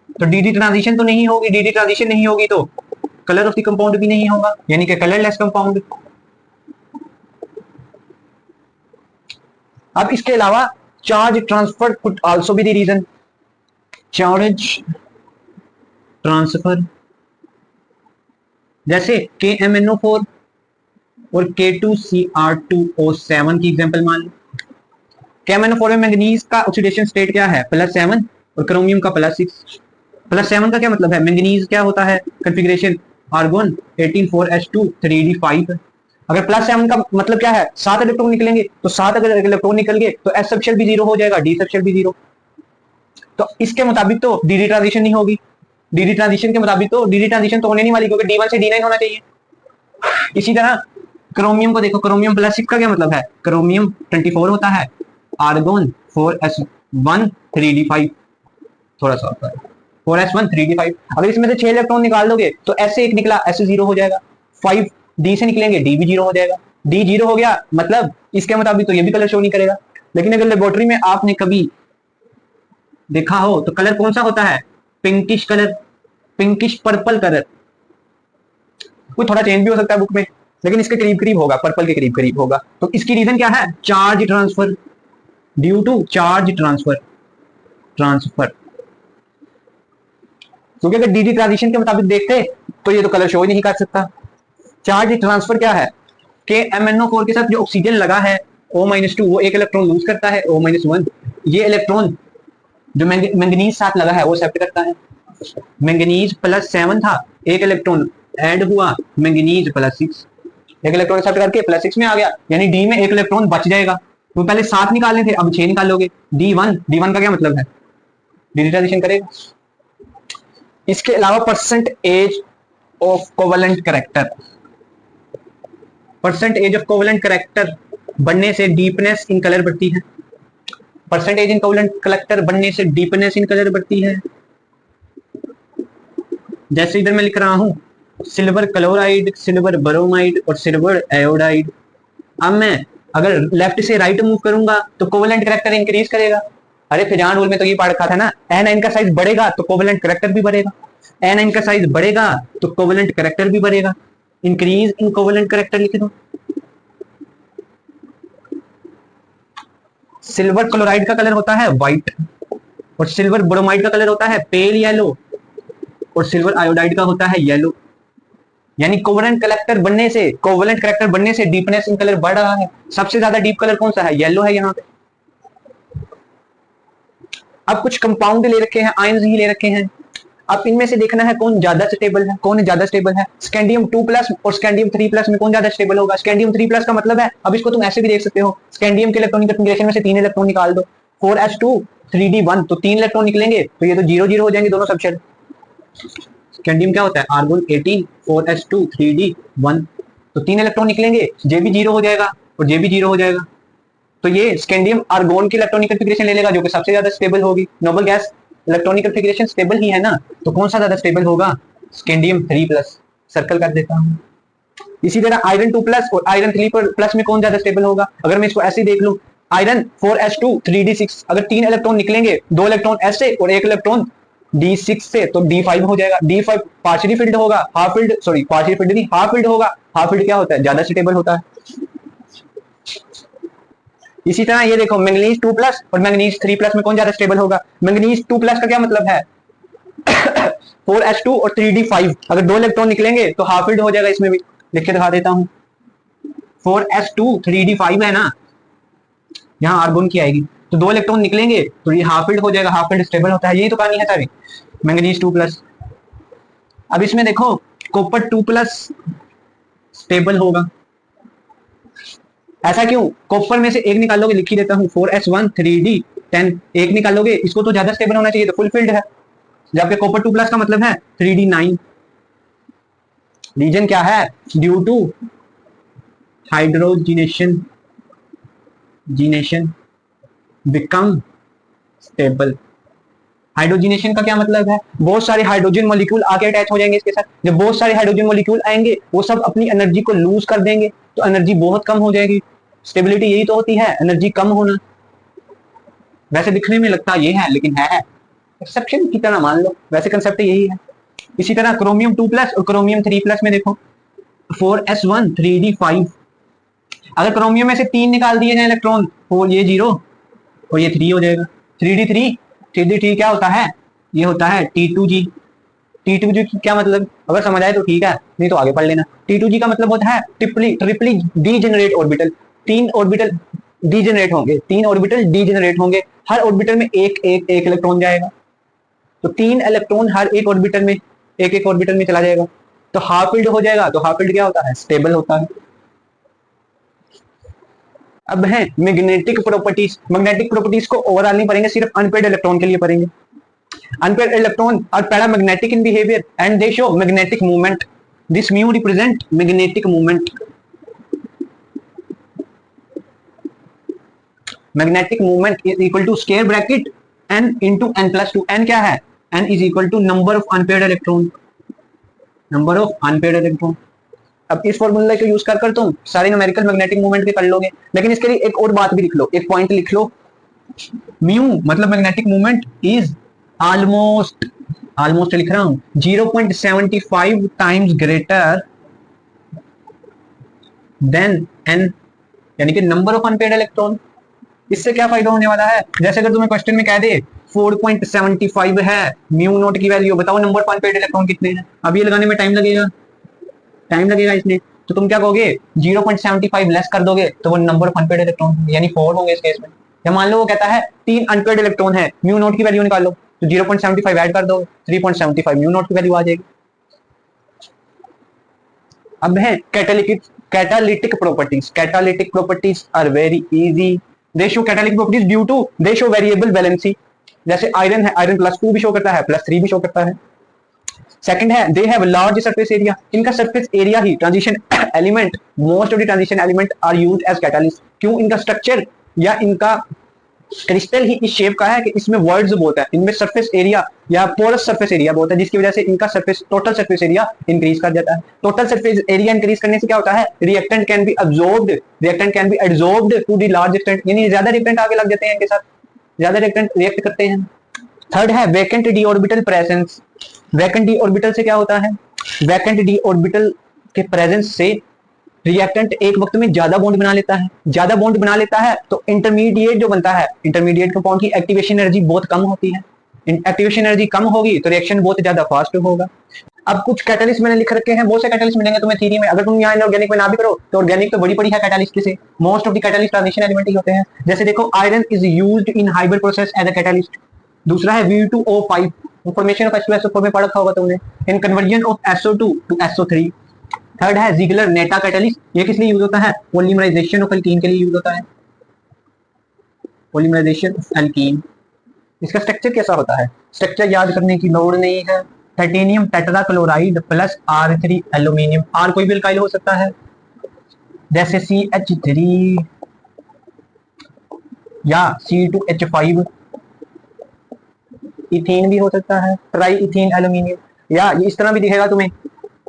तो डीडी ट्रांजिशन तो नहीं होगी, डीडी ट्रांजिशन नहीं होगी तो कलर ऑफ द कंपाउंड भी नहीं होगा, यानी कि कलरलेस कंपाउंड। अब इसके अलावा charge transfer could also be the reason, charge transfer, जैसे KMnO4 और K2Cr2O7 की एग्जांपल मान लो। KMnO4 में मैंगनीज का ऑक्सीडेशन स्टेट क्या है, +7 और क्रोमियम का +6। +7 का क्या मतलब है, मैंगनीज क्या होता है कॉन्फ़िगरेशन, आर्गोन 18 4s2 3d5। अगर +7 का मतलब क्या है, 7 इलेक्ट्रॉन निकलेंगे, तो 7 अगर इलेक्ट्रॉन निकल गए तो s सबशेल भी 0 हो जाएगा, d सबशेल भी 0। तो इसके मुताबिक तो dd ट्रांजिशन नहीं होगी, dd ट्रांजिशन के मुताबिक तो dd ट्रांजिशन तो होने नहीं वाली, क्योंकि d1 से d9 होना चाहिए। इसी तरह क्रोमियम को देखो, क्रोमियम +6 का क्या मतलब है, क्रोमियम 24 होता है, आर्गोन 4s1 3d5, थोड़ा सा होता है 4s1 3d5। अगर इसमें से 6 इलेक्ट्रॉन निकाल दोगे तो s से 1 निकला, s 0 हो जाएगा, 5 d से निकलेंगे, d भी 0 हो जाएगा, d 0 हो गया, मतलब इसके मुताबिक तो ये भी कलर शो नहीं करेगा। लेकिन अगर लेबोरेटरी में आपने कभी देखा हो तो कलर कौन सा होता है, pinkish colour, pinkish purple colour, कोई थोड़ा चेंज भी हो सकता है बुक में, लेकिन इसके करीब करीब होगा, पर्पल के करीब करीब होगा। तो इसकी रीजन क्या है, charge transfer, due to charge transfer, क्योंकि अगर डी ट्रांजिशन के मुताबिक देखते तो ये तो कलर शो ही नहीं कर सकता। चार्ज ट्रांसफर क्या है, के MnO4 के साथ जो ऑक्सीजन लगा है O-2 वो एक इलेक्ट्रॉन लूज करता है O-1, ये इलेक्ट्रॉन जो मैंगनीज साथ लगा है वो एक्सेप्ट करता है। मैंगनीज +7 था, एक इलेक्ट्रॉन ऐड हुआ, मैंगनीज +6, एक इलेक्ट्रॉन एक्सेप्ट करके +6 में आ गया, यानी डी में एक इलेक्ट्रॉन बच जाएगा। तो पहले 7 निकालने थे, अब 6 निकालोगे, D1 का क्या मतलब है, डी ट्रांजिशन करेगा। इसके अलावा percentage of covalent character, percentage of covalent character बढ़ने से डीपनेस इन कलर बढ़ती है, परसेंटेज इन कोवेलेंट कैरेक्टर बढ़ने से डीपनेस इन कलर बढ़ती है। जैसे इधर मैं लिख रहा हूं सिल्वर क्लोराइड, सिल्वर ब्रोमाइड और सिल्वर आयोडाइड। अब मैं अगर लेफ्ट से राइट मूव करूंगा तो कोवेलेंट कैरेक्टर इंक्रीज करेगा। अरे फिजान रूल में तो ये पढ़ रखा था ना, एनाइन का साइज बढ़ेगा तो कोवेलेंट कैरेक्टर भी बढ़ेगा, एनाइन का साइज बढ़ेगा तो कोवेलेंट कैरेक्टर भी बढ़ेगा। इंक्रीज इन कोवेलेंट कैरेक्टर लिख दो। सिल्वर क्लोराइड का कलर होता है व्हाइट और सिल्वर ब्रोमाइड का कलर होता है पेल येलो और सिल्वर आयोडाइड का होता है येलो। यानी कोवेलेंट कैरेक्टर बनने से डीपनेस इन कलर बढ़ रहा है। सबसे ज्यादा डीप कलर कौन सा है, येलो है यहाँ पे। अब कुछ कंपाउंड ले रखे हैं, आयंस ही ले रखे हैं, अब इनमें से देखना है कौन ज्यादा स्टेबल है, कौन ज्यादा स्टेबल है। स्कैंडियम 2+ और स्कैंडियम 3+ में कौन ज्यादा स्टेबल होगा, स्कैंडियम 3+ का मतलब है, अब इसको तुम ऐसे भी देख सकते हो, स्कैंडियम के इलेक्ट्रॉनिक कॉन्फ़िगरेशन में से 3 इलेक्ट्रॉन निकाल दो, 4s2 3d1, तो 3 इलेक्ट्रॉन निकलेंगे, तो ये तो 0 0 हो जाएंगे दोनों सबशेल। स्कैंडियम क्या होता है, आर्गोन 18 4s2 3d1, तो 3 इलेक्ट्रॉन निकलेंगे, जे भी 0 हो जाएगा और जे भी 0 हो जाएगा। तो ये स्कैंडियम आर्गोन की इलेक्ट्रॉनिक कॉन्फ़िगरेशन ले लेगा जो कि सबसे ज्यादा स्टेबल होगी। Noble gas electronic configuration stable ही है ना, तो कौन सा ज्यादा स्टेबल होगा, स्कैंडियम 3+, सर्कल कर देता हूं। इसी तरह आयरन 2+ और आयरन 3+ में कौन ज्यादा स्टेबल होगा। अगर मैं इसको ऐसे ही देख लूं, आयरन 4s2 3d6, अगर 3 इलेक्ट्रॉन निकलेंगे, 2 इलेक्ट्रॉन s से और 1 इलेक्ट्रॉन d6 से, तो d5 हो जाएगा। d5 पार्शियली फिल्ड होगा, half filled, sorry partially field नहीं, हाफ फिल्ड होगा। हाफ फिल्ड क्या होता है, ज्यादा स्टेबल होता है। इसी तरह ये देखो, मैंगनीज 2+ और मैंगनीज 3+ में कौन ज्यादा स्टेबल होगा। मैंगनीज 2+ का क्या मतलब है 4s2 और 3d5, अगर 2 इलेक्ट्रॉन निकलेंगे तो हाफ फिल्ड हो जाएगा। इसमें भी लिख के दिखा देता हूं, 4s2 3d5 है ना, यहां आर्गोन की आएगी, तो 2 इलेक्ट्रॉन निकलेंगे तो ये हाफ फिल्ड हो जाएगा, हाफ फिल्ड स्टेबल होता है। यही तो कहानी है सारी, मैंगनीज 2+। अब इसमें देखो कॉपर 2+ स्टेबल होगा, ऐसा क्यों, कॉपर में से एक निकालोगे, लिख ही देता हूं 4s1 3d10, एक निकालोगे, इसको तो ज्यादा स्टेबल होना चाहिए, तो फुल फिल्ड है, जबकि कॉपर 2+ का मतलब है 3d9। रीजन क्या है, due to hydrogenation become stable. Hydrogenation का क्या मतलब है, बहुत सारे हाइड्रोजन मॉलिक्यूल आके अटैच हो जाएंगे इसके साथ। जब बहुत सारे हाइड्रोजन मॉलिक्यूल आएंगे वो सब अपनी एनर्जी को लूज कर देंगे, तो एनर्जी बहुत कम हो जाएगी। स्टेबिलिटी यही तो होती है, एनर्जी कम होना। वैसे दिखने में लगता ये है, लेकिन है एक्सेप्शन की तरह मान लो, वैसे कंसेप्ट यही है। इसी तरह क्रोमियम 2+ और क्रोमियम 3+ में देखो 4s1 3d5, अगर क्रोमियम में से 3 निकाल दिए जाए इलेक्ट्रॉन, तो ये 0, और ये 3 हो जाएगा। 3D3 क्या होता है, ये होता है T2G। T2G क्या मतलब, अगर समझ आए तो ठीक है, नहीं तो आगे पढ़ लेना। T2G का मतलब होता है ट्रिपली डीजेनरेट ऑर्बिटल। 3 ऑर्बिटल डीजेनरेट होंगे, 3 ऑर्बिटल डीजेनरेट होंगे, हर ऑर्बिटल में एक इलेक्ट्रॉन जाएगा। तो 3 इलेक्ट्रॉन हर एक ऑर्बिटल में एक ऑर्बिटल में चला जाएगा, तो हाफ फील्ड हो जाएगा। तो हाफ फील्ड क्या होता है, स्टेबल होता है। अब है मैग्नेटिक प्रॉपर्टीज। मैग्नेटिक प्रॉपर्टीज को ओवरऑल नहीं पढ़ेंगे, सिर्फ अनपेयर्ड इलेक्ट्रॉन के लिए पढ़ेंगे। Unpaired electron are paramagnetic in behaviour and they show magnetic movement. This mu represent magnetic movement. Magnetic movement is equal to square bracket n into n+2। n क्या है, n is equal to number of unpaired electron, number of unpaired electron. अब इस formula को use कर तुम सारे numerical magnetic movement के कर लोगे, लेकिन इसके लिए एक और बात भी लिख लो, एक पॉइंट लिख लो। म्यू मतलब मैग्नेटिक मूवमेंट इज ऑलमोस्ट लिख रहा हूं 0.75 टाइम्स ग्रेटर देन n, यानी कि नंबर ऑफ अनपेयर्ड इलेक्ट्रॉन। इससे क्या फायदा होने वाला है, जैसे अगर तुम्हें क्वेश्चन में कह दे 4.75 है म्यू नॉट की वैल्यू, बताओ नंबर ऑफ अनपेयर्ड इलेक्ट्रॉन कितने हैं। अब ये लगाने में टाइम लगेगा इसमें, तो तुम क्या कहोगे 0.75 लेस कर दोगे तो वो नंबर ऑफ अनपेयर्ड इलेक्ट्रॉन यानी 4 होंगे इस केस में। या मान लो वो कहता है 3 अनपेयर्ड इलेक्ट्रॉन है, म्यू नॉट की वैल्यू निकालो, तो 0.75 ऐड कर दो, 3.75 म्यू नॉट की वैल्यू आ जाएगी। अब है catalytic properties. Catalytic properties are very easy. They show catalytic properties due to they show variable valency. जैसे आयरन है, आयरन +2 भी शो करता है, +3 भी शो करता है। सेकंड है they have large surface area. इनका सरफेस एरिया ही transition element, most of the transition element are used as catalyst. क्यों, इनका स्ट्रक्चर या इनका क्रिस्टल ही इस शेप का है कि इसमें वर्ड्स बहुत है, इनमें सरफेस एरिया या पोरस सरफेस एरिया बहुत है, जिसकी वजह से इनका टोटल सरफेस एरिया इंक्रीज कर जाता है। टोटल सरफेस एरिया इंक्रीज करने से क्या होता है, reactant can be absorbed to the large extent, यानी ज्यादा रिएक्टेंट आगे लग जाते हैं, इनके साथ ज्यादा रिएक्टेंट रिएक्ट करते हैं। थर्ड है vacant D orbital presence. Vacant D orbital से क्या होता है, वैकेंट डी ऑर्बिटल के प्रेजेंस से रिएक्टेंट एक वक्त में ज्यादा बॉन्ड बना लेता है, तो इंटरमीडिएट जो बनता है, इंटरमीडिएट कंपाउंड की एक्टिवेशन एनर्जी बहुत कम होती है। एक्टिवेशन एनर्जी कम होगी तो रिएक्शन बहुत ज्यादा फास्ट होगा। अब कुछ कैटलिस्ट मैंने लिख रखे हैं, बहुत से कैटलिस्ट मिलेंगे तुम्हें थ्योरी में, अगर तुम यहाँ ऑर्गेनिक में ना भी करो तो ऑर्गेनिक तो बड़ी पड़ी है कैटलिस्ट से। Most of the catalyst transition element ही होते हैं। जैसे देखो iron is used in hybrid process as a catalyst. दूसरा है V2O5, फॉर्मेशन ऑफ H2SO4 में पढ़ा रखा होगा तुमने, in conversion of SO2 to SO3। Third है जिगलर नेटा कैटलिस्ट। ये किस लिए यूज होता है, पॉलीमराइजेशन ऑफ एल्कीन के लिए यूज होता है, पॉलीमराइजेशन ऑफ एल्कीन। इसका स्ट्रक्चर कैसा होता है, स्ट्रक्चर याद करने की लोड़ नहीं है। Titanium tetrachloride plus R3 aluminium. R कोई भी अल्काइल हो सकता है, जैसे CH3 या C2H5। इथेन भी हो सकता है, ट्राई इथेन एल्यूमिनियम, या इस तरह भी दिखेगा तुम्हें,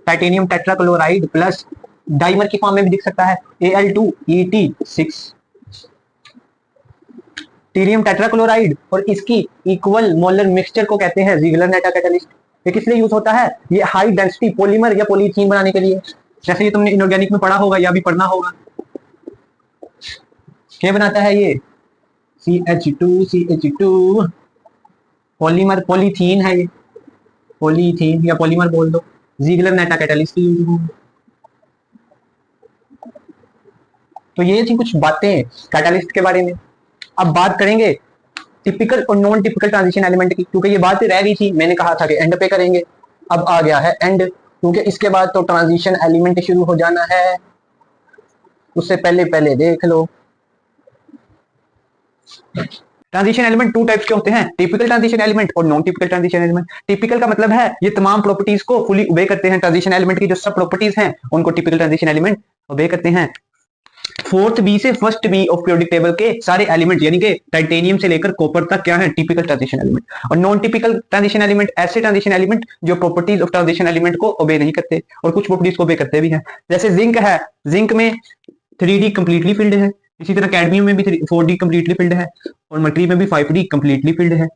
टाइटेनियम टेट्राक्लोराइड प्लस डाइमर की फॉर्म में भी दिख सकता है, Al2Et6। टीरियम टेट्राक्लोराइड और इसकी इक्वल मोलर मिक्सचर को कहते हैं जिगलर नेटा कैटलिस्ट। ये किस लिए यूज होता है, ये हाई डेंसिटी पॉलीमर या पॉलीथीन बनाने के लिए। जैसे ये तुमने इनऑर्गेनिक में पढ़ा होगा या भी पढ़ना होगा, क्या बनाता है ये CH2 पॉलीमर, पॉलीथीन है ये, पॉलीथीन या पॉलीमर बोल दो। जिगलर नेटा कैटलिस्ट की यूज होगी। तो ये थी कुछ बातें कैटलिस्ट के बारे में। अब बात करेंगे टिपिकल और नॉन टिपिकल ट्रांजिशन एलिमेंट की, क्योंकि ये बात रह गई थी, मैंने कहा था कि एंड पे करेंगे, अब आ गया है एंड, क्योंकि इसके बाद तो ट्रांजिशन एलिमेंट शुरू हो जाना है, उससे पहले देख लो। ट्रांजिशन एलिमेंट 2 टाइप्स के होते हैं, टिपिकल ट्रांजिशन एलिमेंट और non typical transition element. Typical का मतलब है ये तमाम प्रॉपर्टीज को फुली ओबे करते हैं, ट्रांजिशन एलिमेंट की जो सब प्रॉपर्टीज हैं उनको टिपिकल ट्रांजिशन एलिमेंट ओबे करते हैं। फोर्थ बी से first B of periodic table के सारे एलिमेंट यानी कि टाइटेनियम से लेकर कॉपर तक क्या है, टिपिकल ट्रांजिशन एलिमेंट। और नॉन टिपिकल ट्रांजिशन एलिमेंट ऐसे ट्रांजिशन एलिमेंट जो प्रॉपर्टीज ऑफ ट्रांजिशन एलिमेंट को ओबे नहीं करते और कुछ प्रॉपर्टीज को ओबे करते भी हैं। जैसे जिंक है, जिंक में 3D कंप्लीटली फिल्ड है, इसी तरह कैडमियम में भी 4D कंप्लीटली फिल्ड है और मर्क्यूरी में भी 5D कंप्लीटली फिल्ड है।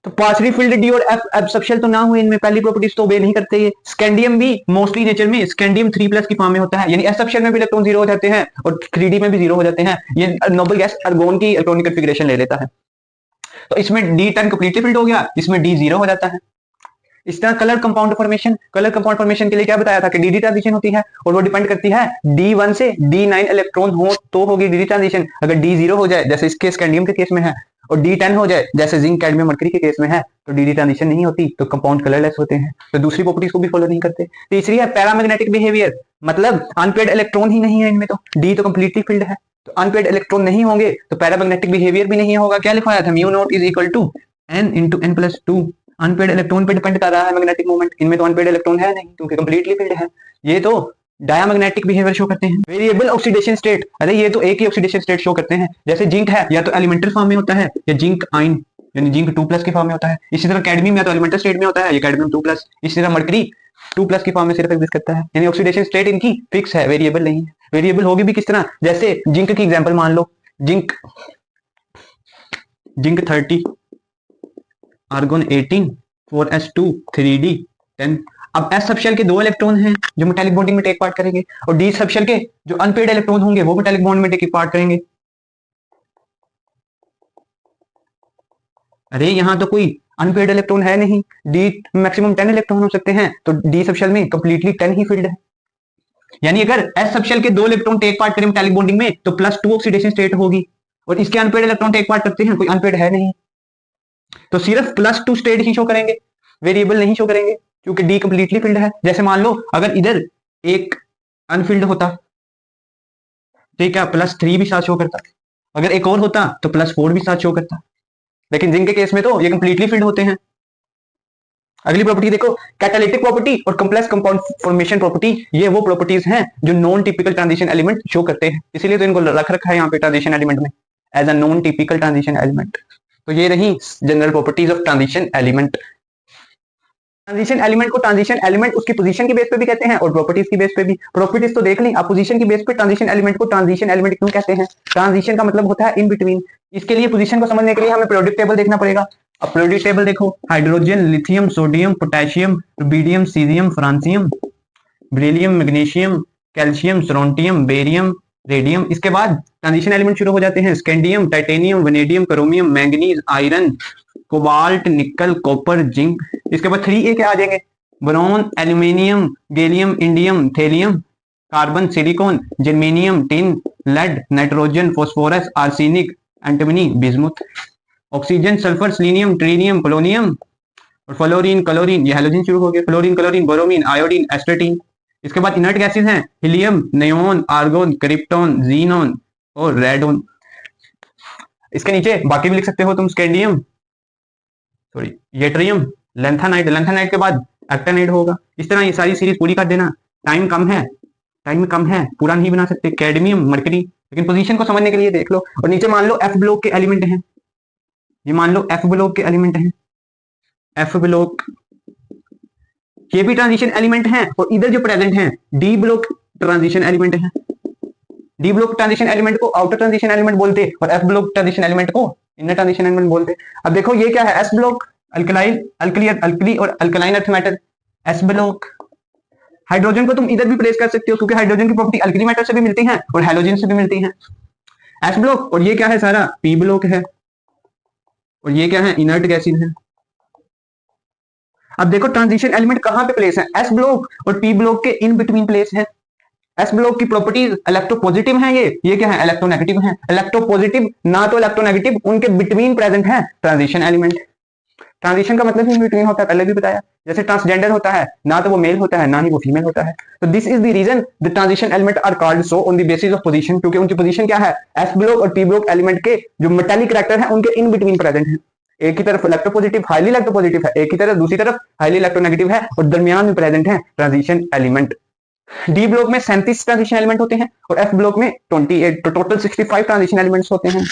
तो पार्शली फिल्ड डी और एफ एब्सॉर्प्शन तो ना हुए, इनमें पहली प्रॉपर्टीज तो ओबे नहीं करते ये। स्कैंडियम भी मोस्टली नेचर में स्कैंडियम 3+ की फॉर्म में होता है, यानी एब्सॉर्प्शन में भी इलेक्ट्रॉन जीरो हो जाते हैं और 3D में भी जीरो हो जाते हैं। ये नोबल गैस आर्गोन की इलेक्ट्रॉनिक कॉन्फ़िगरेशन ले लेता है। तो इसमें D10 कंप्लीटली फिल्ड हो गया, इसमें D जीरो हो जाता है। इस तरह colour compound formation, colour compound formation के लिए क्या बताया था कि डी ट्रांजिशन होती है और वो डिपेंड करती है D1 से D9 इलेक्ट्रॉन हो तो होगी डी ट्रांजिशन। अगर D जीरो हो जाए जैसे इसके स्कैंडियम के केस में है और D10 हो जाए जैसे जिंक कैडमियम मरकरी के केस में है तो डी ट्रांजिशन नहीं होती, तो कंपाउंड कलरलेस होते हैं, तो दूसरी प्रॉपर्टीज को भी फॉलो नहीं करते। तीसरी है पैरामैग्नेटिक बिहेवियर, मतलब अनपेड इलेक्ट्रॉन ही नहीं है इनमें, तो D तो कंप्लीटली फिल्ड है, तो अनपेड इलेक्ट्रॉन नहीं होंगे तो पैरामैग्नेटिक बिहेवियर भी नहीं होगा। क्या लिखवाया था, mu naught is equal to n into n+2। Unpaired electron पे डिपेंड कर रहा है मैग्नेटिक मोमेंट, इनमें तो अनपेड इलेक्ट्रॉन है नहीं क्योंकि कंप्लीटली फील्ड है। ये तो डायमैग्नेटिक बिहेवियर शो करते हैं। वेरिएबल ऑक्सीडेशन स्टेट, अरे ये तो एक ही ऑक्सीडेशन स्टेट शो करते हैं, जैसे जिंक है या तो एलिमेंटल फॉर्म में होता है या जिंक आयन यानी जिंक 2+ के फॉर्म में होता है। इसी तरह कैडमियम या तो एलिमेंटल स्टेट में होता है, ये कैडमियम 2+। इसी तरह मरकरी 2+ की फॉर्म में सिर्फ एग्जिस्ट करता है, यानी ऑक्सीडेशन स्टेट इनकी फिक्स है, वेरिएबल नहीं है। वेरिएबल होगी भी किस तरह, जैसे जिंक की एग्जांपल मान लो, जिंक 30 आर्गोन 18 4s2 3d10। अब एस सबशेल के 2 इलेक्ट्रॉन हैं जो मेटालिक बॉन्डिंग में टेक पार्ट करेंगे और डी सबशेल के जो अनपेड इलेक्ट्रॉन होंगे वो मेटालिक बॉन्ड में टेक पार्ट करेंगे। अरे यहाँ तो कोई अनपेड इलेक्ट्रॉन है नहीं, डी मैक्सिमम 10 इलेक्ट्रॉन हो सकते हैं, तो डी सबशेल में कंप्लीटली 10 ही फील्ड है। यानी अगर एस सबशेल के 2 इलेक्ट्रॉन टेक पार्ट करें मेटालिक बॉन्डिंग में तो +2 ऑक्सीडेशन स्टेट होगी और इसके अनपेड इलेक्ट्रॉन टेक पार्ट करते हैं, कोई अनपेड है नहीं, तो सिर्फ +2 स्टेट ही शो करेंगे, वेरिएबल नहीं शो करेंगे क्योंकि डी कंप्लीटली फिल्ड है। जैसे मान लो अगर इधर एक अनफिल्ड होता ठीक है, +3 भी साथ शो करता, अगर एक और होता तो +4 भी साथ शो करता, लेकिन जिंक के केस में तो ये कंप्लीटली फिल्ड होते हैं। अगली प्रॉपर्टी देखो, कैटालिटिक प्रॉपर्टी और कॉम्प्लेक्स कंपाउंड फॉर्मेशन प्रॉपर्टी, ये वो प्रॉपर्टीज हैं जो non typical transition element show करते हैं, इसीलिए तो इनको रख रखा है यहाँ पे ट्रांजिशन एलिमेंट में as a non typical transition element. तो ये रही general properties of transition element. Transition element को ट्रांजिशन एलिमेंट उसकी पोजीशन की बेस पे भी कहते हैं और प्रॉपर्टीज की बेस पे भी। प्रॉपर्टीज तो देख ली, अब पोजीशन की बेस पे ट्रांजिशन एलिमेंट को ट्रांजिशन एलिमेंट क्यों कहते हैं। ट्रांजिशन का मतलब होता है इन बिटवीन। इसके लिए पोजीशन को समझने के लिए हमें पीरियोडिक टेबल देखना पड़ेगा। अब पीरियोडिक टेबल देखो, hydrogen, lithium, sodium, potassium, rubidium, caesium, francium, beryllium, magnesium, calcium, strontium, barium, radium. इसके बाद ट्रांजिशन एलिमेंट शुरू हो जाते हैं, scandium, titanium, vanadium, chromium, manganese, iron, cobalt, nickel, copper, zinc. इसके बाद 3A के आ जाएंगे, boron, aluminium, gallium, indium, thallium, carbon, silicon, germanium, tin, lead, nitrogen, phosphorus, arsenic, antimony, bismuth, oxygen, sulphur, selenium, ट्रिनियम, पोलोनियम और फ्लोरीन, क्लोरीन। ये halogen शुरू हो गए, फ्लोरीन, क्लोरीन, बोरोमीन, आयोडीन, एस्टेटीन। इसके बाद इनर्ट गैसेस हैं, helium, neon, argon, krypton, xenon और रेडोन। इसके नीचे बाकी भी लिख सकते हो तुम, स्कैंडियम, सॉरी येट्रियम, लेंथानाइड, लेंथानाइड के बाद एक्टानाइड होगा। इस तरह ये सारी सीरीज पूरी कर देना। टाइम कम है, टाइम कम है, पूरा नहीं बना सकते। कैडमियम, मरकरी, लेकिन पोजीशन को समझने के लिए देख लो। और नीचे मान लो एफ ब्लॉक के एलिमेंट हैं, ये मान लो एफ ब्लॉक के एलिमेंट हैं, एफ ब्लॉक ये भी ट्रांजिशन एलिमेंट हैं और इधर जो प्रेजेंट हैं डी ब्लॉक ट्रांजिशन एलिमेंट हैं। डी ब्लॉक ट्रांजिशन एलिमेंट को आउटर ट्रांजिशन एलिमेंट बोलते और एफ ब्लॉक ट्रांजिशन एलिमेंट को इनर ट्रांजिशन एलिमेंट बोलते। अब देखो ये क्या है, एस ब्लॉक अल्कलाइन, अल्कली और alkaline earth matter. S block hydrogen को तुम इधर भी प्लेस कर सकते हो क्योंकि हाइड्रोजन की प्रॉपर्टी अल्कली मैटर से भी मिलती है और हैलोजन से भी मिलती है। एस ब्लॉक और ये क्या है सारा, पी ब्लॉक है और ये क्या है, इनर्ट गैसेस है। अब देखो ट्रांजिशन एलिमेंट कहां पे प्लेस है, एस ब्लॉक और पी ब्लॉक के इन बिटवीन प्लेस है। एस ब्लॉक की प्रॉपर्टीज इलेक्ट्रोपॉजिटिव हैं, ये क्या है, इलेक्ट्रोनेगेटिव है। इलेक्ट्रोपॉजिटिव ना तो इलेक्ट्रोनेगेटिव, उनके बिटवीन प्रेजेंट है ट्रांजिशन एलिमेंट। ट्रांजिशन का मतलब इन बिटवीन होता है, पहले भी बताया। जैसे ट्रांसजेंडर होता है, ना तो वो मेल होता है ना ही वो फीमेल होता है। तो this is the reason the transition element are called so on the basis of position, क्योंकि उनकी पोजीशन क्या है, एस ब्लॉक और पी ब्लॉक एलिमेंट के जो मेटालिक कैरेक्टर है उनके इन बिटवीन प्रेजेंट है। एक की तरफ इलेक्ट्रोपॉजिटिव हाईली इलेक्ट्रोपॉजिटिव है, एक की तरफ दूसरी तरफ हाईली इलेक्ट्रोनेगेटिव है और दरमियान में प्रेजेंट है ट्रांजिशन एलिमेंट। डी ब्लॉक में 37 ट्रांजिशन एलिमेंट होते हैं और एफ ब्लॉक में 28, तो टोटल 65 ट्रांजिशन एलिमेंट्स होते हैं।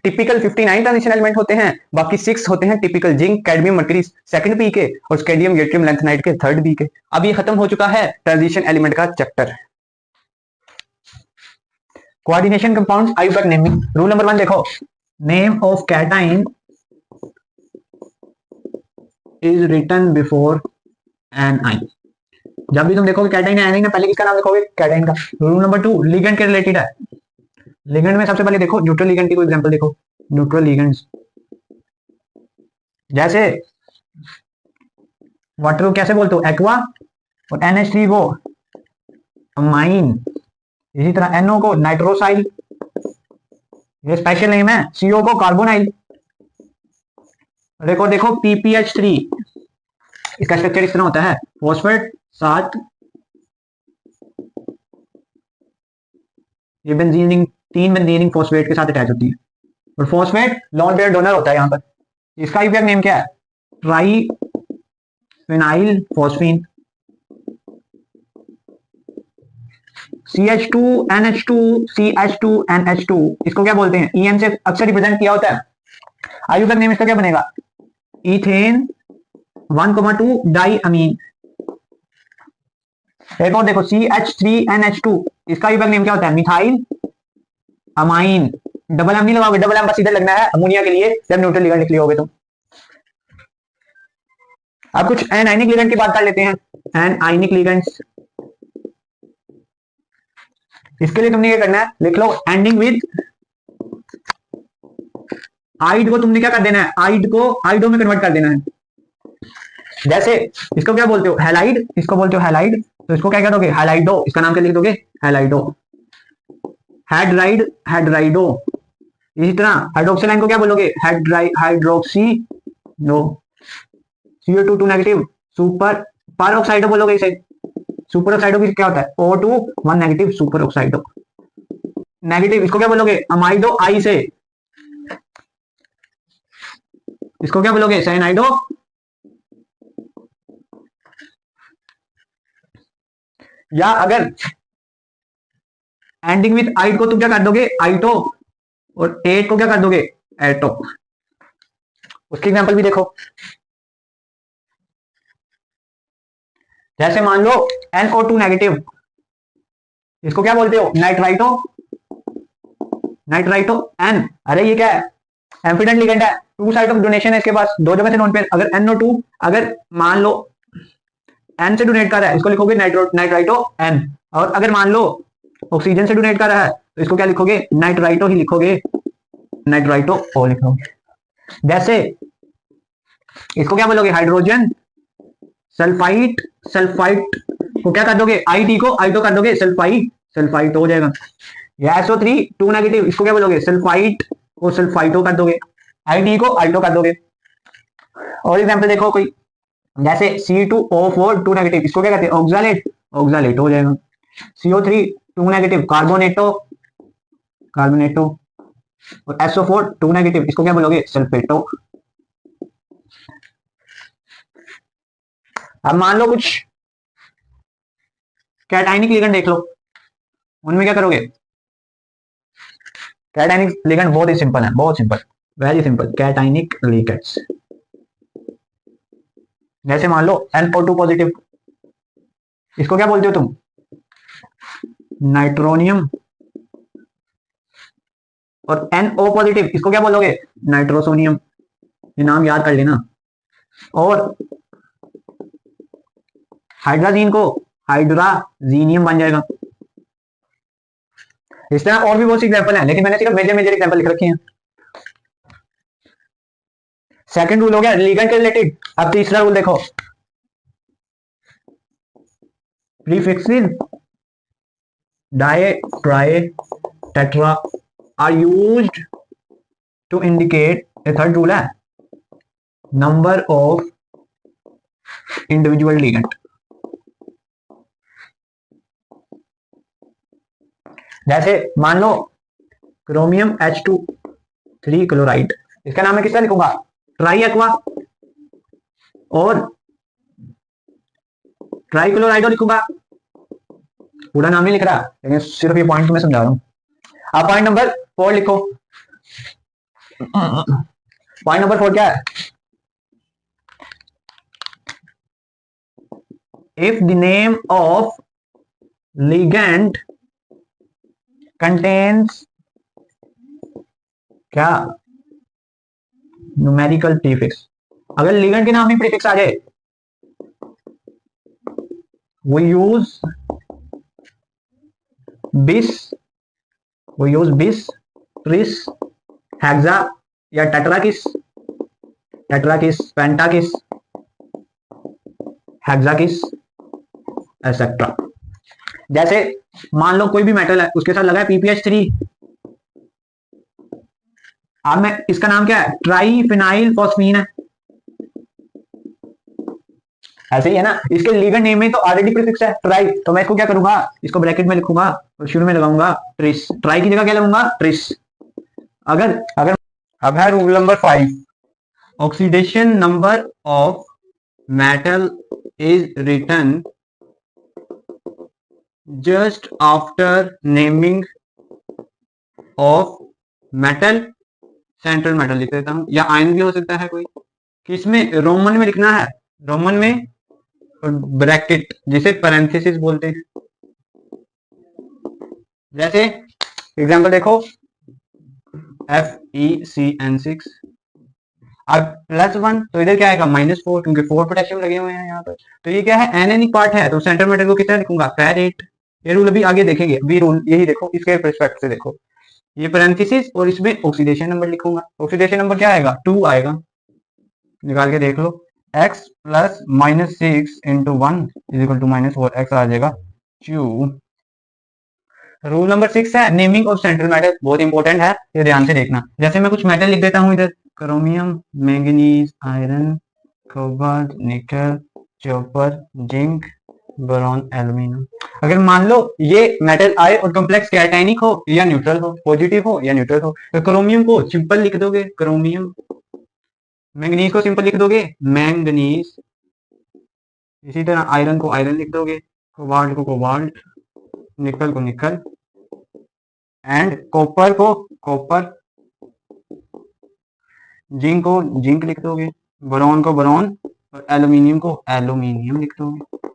टिपिकल 59 ट्रांजिशन एलिमेंट होते हैं, बाकी 6 होते हैं typical, zinc, cadmium, mercury second B के और स्कैंडियम, येट्रियम, लेंथनाइड के थर्ड बी के। अब ये खत्म हो चुका है ट्रांजिशन एलिमेंट का chapter. Coordination compounds, IUPAC naming. Rule number 1 देखो, name of cation is written before anion. जब भी तुम देखोगे कैटाइन एनाइन में पहले किसका नाम लिखोगे? कैटाइन का। रूल नंबर 2 लिगेंड के रिलेटेड है। लिगेंड में सबसे पहले देखो न्यूट्रल लिगेंड की कोई एग्जांपल देखो। न्यूट्रल लिगेंड्स जैसे वाटर को कैसे बोलते हो? एक्वा, और NH3 को अमाइन, इसी तरह NO को नाइट्रोसाइल, ये स्पेशल नेम है। CO को कार्बोनाइल। देखो देखो PPH3, इसका स्ट्रक्चर इस तरह होता है, फॉस्फेट 7, ये बेंजीनिंग 3 बेंजीनिंग फॉस्फेट के साथ अटैच होती है, और फॉस्फेट लॉन पेयर डोनर होता है यहाँ पर। इसका इफेक्ट नेम क्या है? Try phenyl phosphine. CH2 NH2 CH2 NH2, इसको क्या बोलते हैं? EN से अक्सर रिप्रेजेंट किया होता है। आई इफेक्ट नेम इसका क्या बनेगा? इथेन 1,2 डाई अमीन। एक और देखो CH3NH2, इसका इफेक्ट नेम क्या होता है? Methyl amine. डबल एम नहीं लगाओगे, डबल एम बस इधर लगना है अमोनिया के लिए जब न्यूट्रल लिगेंड लिख लियोगे तुम। अब कुछ एनाइनिक लिगेंड की बात कर लेते हैं। एनाइनिक लिगेंड्स, इसके लिए तुमने क्या करना है? लिख लो एंडिंग विद आइड को तुमने क्या कर देना है? आइड को आइडो में कन्वर्ट कर देना है। जैसे इसको क्या बोलते हो? हैलाइड, इसको बोलते हो हैलाइड, तो इसको क्या करोगे? हैलाइडो, इसका नाम क्या लिख दोगे? हैलाइडो। हेड्राइड, हेड्राइडो। इसी तरह हाइड्रोक्सिलाइन को क्या बोलोगे? Hydroxy no. CO2 2 negative, super पर ऑक्साइडो बोलोगे इसे। सुपर ऑक्साइडो की क्या होता है? O2 1 negative, super ऑक्साइडो। नेगेटिव इसको क्या बोलोगे? अमाइडो आई से, इसको क्या बोलोगे? साइनाइडो। या अगर एंडिंग विथ आइड को तुम क्या कर दोगे? आइटो, और एट को क्या कर दोगे? एटो। उसकी एग्जांपल भी देखो। जैसे मान लो NO2 नेगेटिव, इसको क्या बोलते हो? Nitrito, nitrito N। अरे ये क्या है? एम्फिडेंट लिगेंड है, टू साइड ऑफ डोनेशन है इसके पास, दो जगह से नॉन पेयर। अगर NO2 अगर मान लो N से डोनेट कर रहा है, इसको लिखोगे नाइट्राइटो N। और अगर मान लो ऑक्सीजन से डोनेट कर रहा है, तो इसको क्या लिखोगे? नाइट्राइटो ही लिखोगे, नाइट्राइटो ओ लिखोगे। जैसे इसको क्या बोलोगे? हाइड्रोजन सल्फाइट, सल्फाइट को क्या कर दोगे? आईटी को आइटो कर दोगे, सल्फाइट, सल्फाइट हो जाएगा। या SO3 2 नेगेटिव, इसको क्या बोलोगे? सल्फाइट को सल्फाइटो कर दोगे, आईटी को आइटो कर दोगे। और एग्जांपल देखो कोई, जैसे C2O4 2 नेगेटिव, इसको क्या कहते हैं? ऑक्सालेट, ऑक्सालेट हो जाएगा। CO3 2 negative, कार्बोनेटो, कार्बोनेटो। और SO4 2 नेगेटिव, इसको क्या बोलोगे? सल्फेटो। अब मान लो कुछ कैटाइनिक लिगेंड देख लो, उनमें क्या करोगे? कैटाइनिक लिगेंड बहुत ही सिंपल है, बहुत simple, very simple. Cationic ligands जैसे मान लो NO2 पॉजिटिव, इसको क्या बोलते हो तुम? नाइट्रोनियम। और NO पॉजिटिव, इसको क्या बोलोगे? नाइट्रोसोनियम। ये नाम याद कर लेना। और हाइड्राजीन को हाइड्राजीनियम बन जाएगा। इस तरह और भी बहुत सी एग्जांपल हैं, लेकिन मैंने सिर्फ मेजर मेजर एग्जांपल लिख रखे हैं। सेकंड रूल हो गया लिगेंड के रिलेटेड। अब तीसरा रूल देखो, prefixes di, tri, tetra are used to indicate, a third rule है, नंबर ऑफ इंडिविजुअल लिगेंड। जैसे मान लो क्रोमियम H2 3 क्लोराइड, इसका नाम मैं किसका लिखूंगा? Try aqua. और ट्राई क्लोराइडो लिखूंगा, पूरा नाम नहीं लिख रहा, लेकिन सिर्फ ये पॉइंट मैं समझा रहा हूं। आप पॉइंट नंबर 4 लिखो। पॉइंट नंबर 4 क्या है? If the name of ligand contains क्या? न्यूमेरिकल प्रीफिक्स, अगर लिगेंड के नाम में प्रीफिक्स आ जाए, we use bis, tris, hexa या टेट्राकिस, पेंटाकिस, हेक्साकिस एक्सेट्रा। जैसे मान लो कोई भी मेटल है, उसके साथ लगा है PPH3, अब मैं इसका नाम क्या है, ट्राईफिनाइल फॉस्फीन है, ऐसे ही है ना। इसके लीगेंड नेम में तो ऑलरेडी प्रीफिक्स है ट्राई, तो मैं इसको क्या करूंगा, इसको ब्रैकेट में लिखूंगा और शुरू में लगाऊंगा ट्रिस, ट्राई की जगह क्या लगाऊंगा, ट्रिस। अगर अगर अब है rule number 5, oxidation number of metal is written just after naming of metal, central metal लिख देता हूं, या आयन भी हो सकता है कोई, किसमें, रोमन में लिखना है, रोमन में ब्रैकेट जिसे पैरेंथेसिस बोलते हैं। जैसे एग्जांपल देखो FeCN6, अब +1 तो इधर क्या आएगा -4, क्योंकि 4 पोटेशियम लगे हुए हैं यहाँ पर, तो ये क्या है, एनायनिक पार्ट है, तो सेंट्रल मेटल को कितना लिखूंगा, फेरेट। ये रूल अभी आगे देखेंगे, बी रूल यही देखो, इसके रिस्पेक्ट से देखो, ये पैरेंथेसिस और इसमें ऑक्सीडेशन नंबर लिखूंगा, ऑक्सीडेशन नंबर क्या आएगा, 2 आएगा, निकाल के देख लो, x plus -6 into 1 is equal to -4, x आ जाएगा Q। रूल नंबर 6 है नेमिंग ऑफ सेंट्रल मेटल, बहुत इंपॉर्टेंट है, ये ध्यान से देखना। जैसे मैं कुछ मेटल लिख देता हूँ इधर, chromium, manganese, iron, cobalt, nickel, copper, zinc, boron, aluminium. अगर मान लो ये मेटल आए और कॉम्प्लेक्स कैटायनिक हो या न्यूट्रल हो, पॉजिटिव हो या न्यूट्रल हो, तो क्रोमियम को सिंपल लिख दोगे क्रोमियम, मैंगनीज को सिंपल लिख दोगे मैंगनीज, इसी तरह आयरन को आयरन लिख दोगे, कोबाल्ट को कोबाल्ट, निकल को निकल, एंड कॉपर को कॉपर, जिंक को जिंक लिख दोगे, बोरॉन को बोरॉन, और एल्यूमिनियम को एल्यूमिनियम लिख दोगे।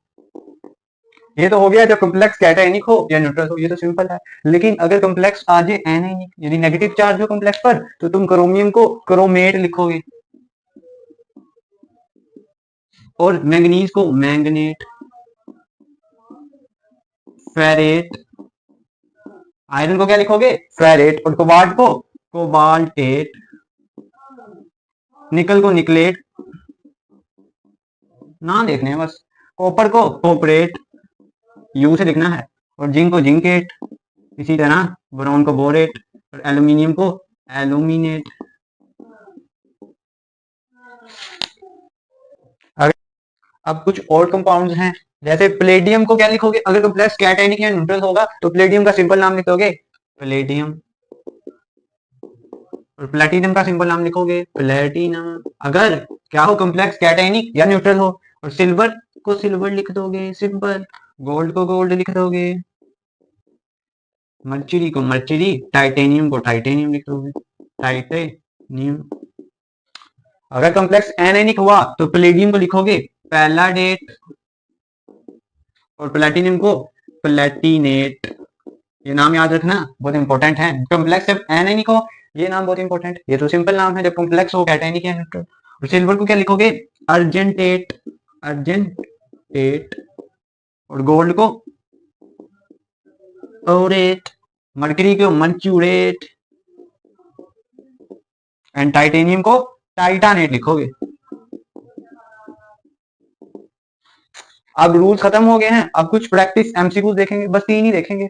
ये तो हो गया जब कॉम्प्लेक्स कैटायनिक हो या न्यूट्रल हो, ये तो सिंपल है। लेकिन अगर कॉम्प्लेक्स आ जाए एनायनिक, यदि नेगेटिव चार्ज हो कॉम्प्लेक्स पर, तो तुम क्रोमियम को क्रोमेट लिखोगे और मैंगनीज को मैंगनेट, फेरेट, आयरन को क्या लिखोगे, फेरेट, और कोबाल्ट को कोबाल्टेट, निकल को निकलेट, ना देखने हैं बस, कॉपर को कॉपरेट, यू से लिखना है, और जिंक को जिंकेट, इसी तरह बोरॉन को बोरेट, और एल्यूमिनियम को एल्यूमिनेट। अब कुछ और कंपाउंड्स हैं, जैसे प्लेडियम को क्या लिखोगे, अगर कॉम्प्लेक्स कैटायनिक या न्यूट्रल होगा तो प्लेडियम का सिंपल नाम लिखोगे प्लेडियम, और प्लेटिनम का सिंपल नाम लिखोगे प्लेटिनम, अगर क्या हो, कॉम्प्लेक्स कैटायनिक या न्यूट्रल हो। और सिल्वर को सिल्वर लिख दोगे सिंपल, गोल्ड को गोल्ड लिख दोगे, मर्चरी को मर्चरी, टाइटेनियम को टाइटेनियम लिख दोगे टाइटेनियम। अगर कॉम्प्लेक्स एनायनिक हुआ तो प्लेडियम को लिखोगे पैलाडेट, और प्लेटिनियम को प्लेटिनेट। ये नाम याद रखना, बहुत इंपॉर्टेंट है। कॉम्प्लेक्स जब एनायनिक हो, ये नाम बहुत इंपॉर्टेंट, ये तो सिंपल नाम है, जब कॉम्प्लेक्स हो कैटायनिक या न्यूट्रल। और सिल्वर को क्या लिखोगे, अर्जेंटेट, अर्जेंटेट, और गोल्ड को ओरेट, मर्करी को मर्क्यूरेट, एंड टाइटेनियम को टाइटानेट लिखोगे। अब रूल्स खत्म हो गए हैं, अब कुछ प्रैक्टिस एमसीक्यूज देखेंगे, बस 3 ही देखेंगे।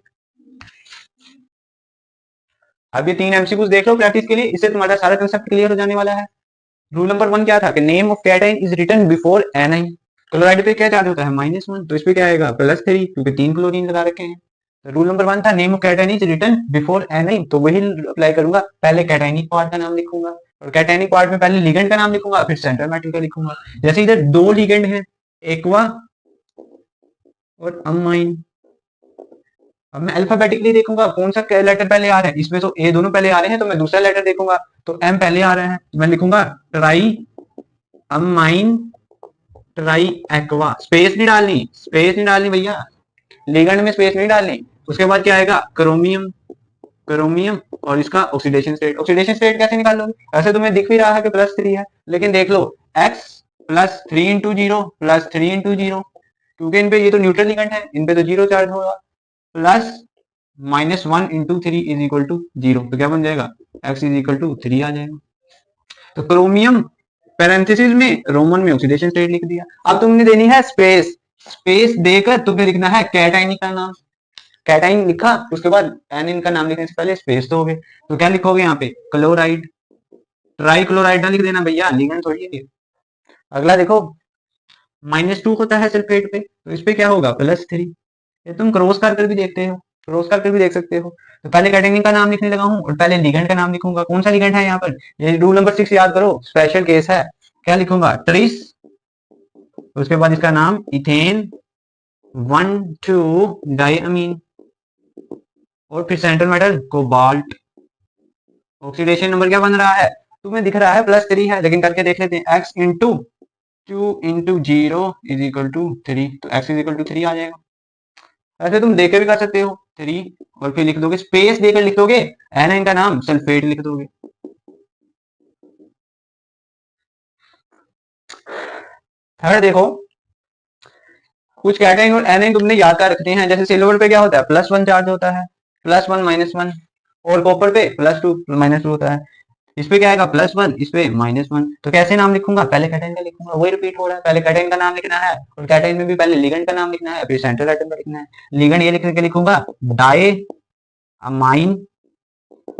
अब ये 3 एमसीक्यूज देख लो प्रैक्टिस के लिए, इससे तुम्हारा सारा कंसेप्ट क्लियर हो जाने वाला है। रूल नंबर 1 क्या था कि name of cation is written before anion. Chloride पे क्या चार्ज होता है, -1, तो इस पे क्या आएगा +3, क्योंकि 3 क्लोरीन लगा रखे हैं। तो रूल नंबर 1 था name of cation is written before anion, तो वही अप्लाई करूंगा, पहले कैटायनिक पार्ट का नाम लिखूंगा, और कैटायनिक पार्ट में पहले लिगेंड का नाम लिखूंगा, फिर सेंट्रल मेटल का लिखूंगा। जैसे इधर 2 लिगेंड है, एक्वा और अमाइन। अब मैं अल्फाबेटिकली देखूंगा कौन सा लेटर पहले आ रहा है, इसमें तो ए दोनों पहले आ रहे हैं, तो मैं दूसरा लेटर देखूंगा, तो एम पहले आ रहा है, तो मैं लिखूंगा try amine try aqua. Space नहीं डालनी, स्पेस नहीं डालनी भैया, लिगेंड में स्पेस नहीं डालनी। उसके बाद क्या आएगा, क्रोमियम, क्रोमियम, और इसका ऑक्सीडेशन स्टेट। ऑक्सीडेशन स्टेट कैसे निकाल लोगे, ऐसे तुम्हें दिख भी रहा है कि +3 है, लेकिन देख लो x प्लस 3 × 0 प्लस 3 × 0, क्योंकि इन पे ये तो न्यूट्रल लिगेंड है, इन पे तो जीरो चार्ज होगा, प्लस -1 × 3 इज इक्वल टू 0। तो क्या बन जाएगा, x इज इक्वल टू 3 आ जाएगा। तो क्रोमियम पैरेंथेसिस में रोमन में ऑक्सीडेशन स्टेट लिख दिया। अब तुमने देनी है स्पेस, स्पेस देकर तुम्हें लिखना है कैटाइन का नाम। कैटाइन लिखा, उसके बाद एनिन का नाम लिखने से पहले स्पेस तो हो गए। तो क्या लिखोगे यहाँ पे, क्लोराइड, ट्राई क्लोराइड ना लिख देना भैया, लिगेंड थोड़ी है। अगला देखो, -2 होता है सल्फेट पे, तो इस पे क्या होगा, +3। ये तुम क्रॉस कर भी देखते हो, क्रॉस कर भी देख सकते हो। तो पहले कैटेनिन का नाम लिखने लगा हूँ और पहले लिगेंड का नाम लिखूंगा। कौन सा लिगेंड है यहाँ पर, ये रूल नंबर 6 याद करो, स्पेशल केस है। क्या लिखूंगा, ट्रिस, उसके बाद इसका नाम इथेन 1,2 डाइअमीन, और फिर central metal cobalt. Oxidation number क्या बन रहा है, तुम्हें दिख रहा है +3 है, लेकिन करके देख लेते हैं। x into 2 × 0 is equal to 3, तो x इज इक्वल टू 3 आ जाएगा। ऐसे तुम देखे भी कर सकते हो 3, और फिर लिख दोगे, स्पेस देकर लिख दोगे, एनाइन का नाम सल्फेट लिख दोगे। थर्ड देखो, कुछ कैटाइन और एनाइन तुमने याद कर रखते हैं। जैसे सिल्वर पे क्या होता है, +1 चार्ज होता है, +1 -1, और कॉपर पे +2 -2 होता है। इस पे क्या आएगा, +1, इस पे -1। तो कैसे नाम लिखूंगा, पहले कैटाइन का लिखूंगा, वही रिपीट हो रहा है। पहले कैटाइन का नाम लिखना है, और कैटाइन में भी पहले लिगेंड का नाम लिखना है, फिर सेंट्रल एटम का लिखना है। लिगेंड ये लिख के लिखूंगा, डाई अमाइन,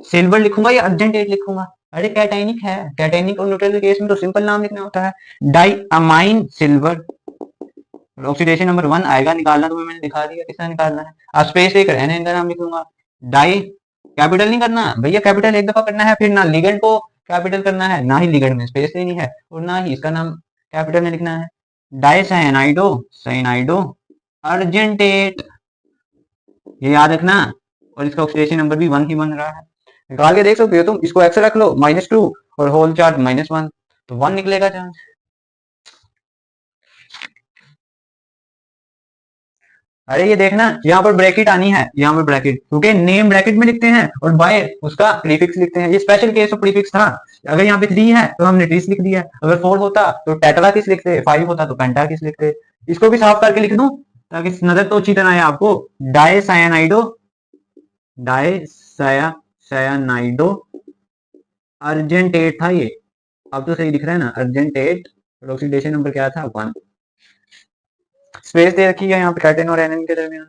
सिल्वर लिखूंगा या अर्जेंटेट लिखूंगा, अरे कैटाइनिक है, कैटाइनिक और न्यूट्रल के केस में तो सिंपल नाम लिखना होता है, di amine silver. Oxidation number 1 आएगा, निकालना तुम्हें मैंने दिखा दिया कितना निकालना है। अब स्पेस लेकर एन इनका नाम लिखूंगा, डाई, कैपिटल नहीं करना भैया, कैपिटल एक दफा करना है, फिर ना लिगेंड को कैपिटल करना है, ना ही लिगेंड में स्पेस लेनी है, और ना ही इसका नाम कैपिटल में लिखना है। डाई साइनाइडो, साइनाइडो अर्जेंटेट, ये याद रखना, और इसका ऑक्सीडेशन नंबर भी 1 ही बन रहा है। निकाल के देख सकते हो तुम, इसको एक्स रख लो, -2 और होल चार्ज -1, तो 1 निकलेगा चांस। अरे ये देखना, यहाँ पर ब्रैकेट आनी है, यहाँ पर ब्रैकेट, क्योंकि नेम ब्रैकेट में लिखते हैं और बाय उसका प्रीफिक्स लिखते हैं। ये स्पेशल केस ऑफ प्रीफिक्स था। अगर यहाँ पे 3 है तो हमने ट्रीस लिख दिया, अगर 4 होता तो टेट्राकिस लिखते, 5 होता तो पेंटाकिस लिखते। इसको भी साफ करके लिख दूं ताकि नजर तो अच्छी तरह आए आपको, डाई साइनाइडो, डाई सायानाइडो अर्जेंटेट था ये। अब तो सही दिख रहा है ना, अर्जेंटेट, ऑक्सीडेशन नंबर क्या था, 1। स्पेस दे रखी है यहाँ पे कैटाइन और एनाइन के दरमियान।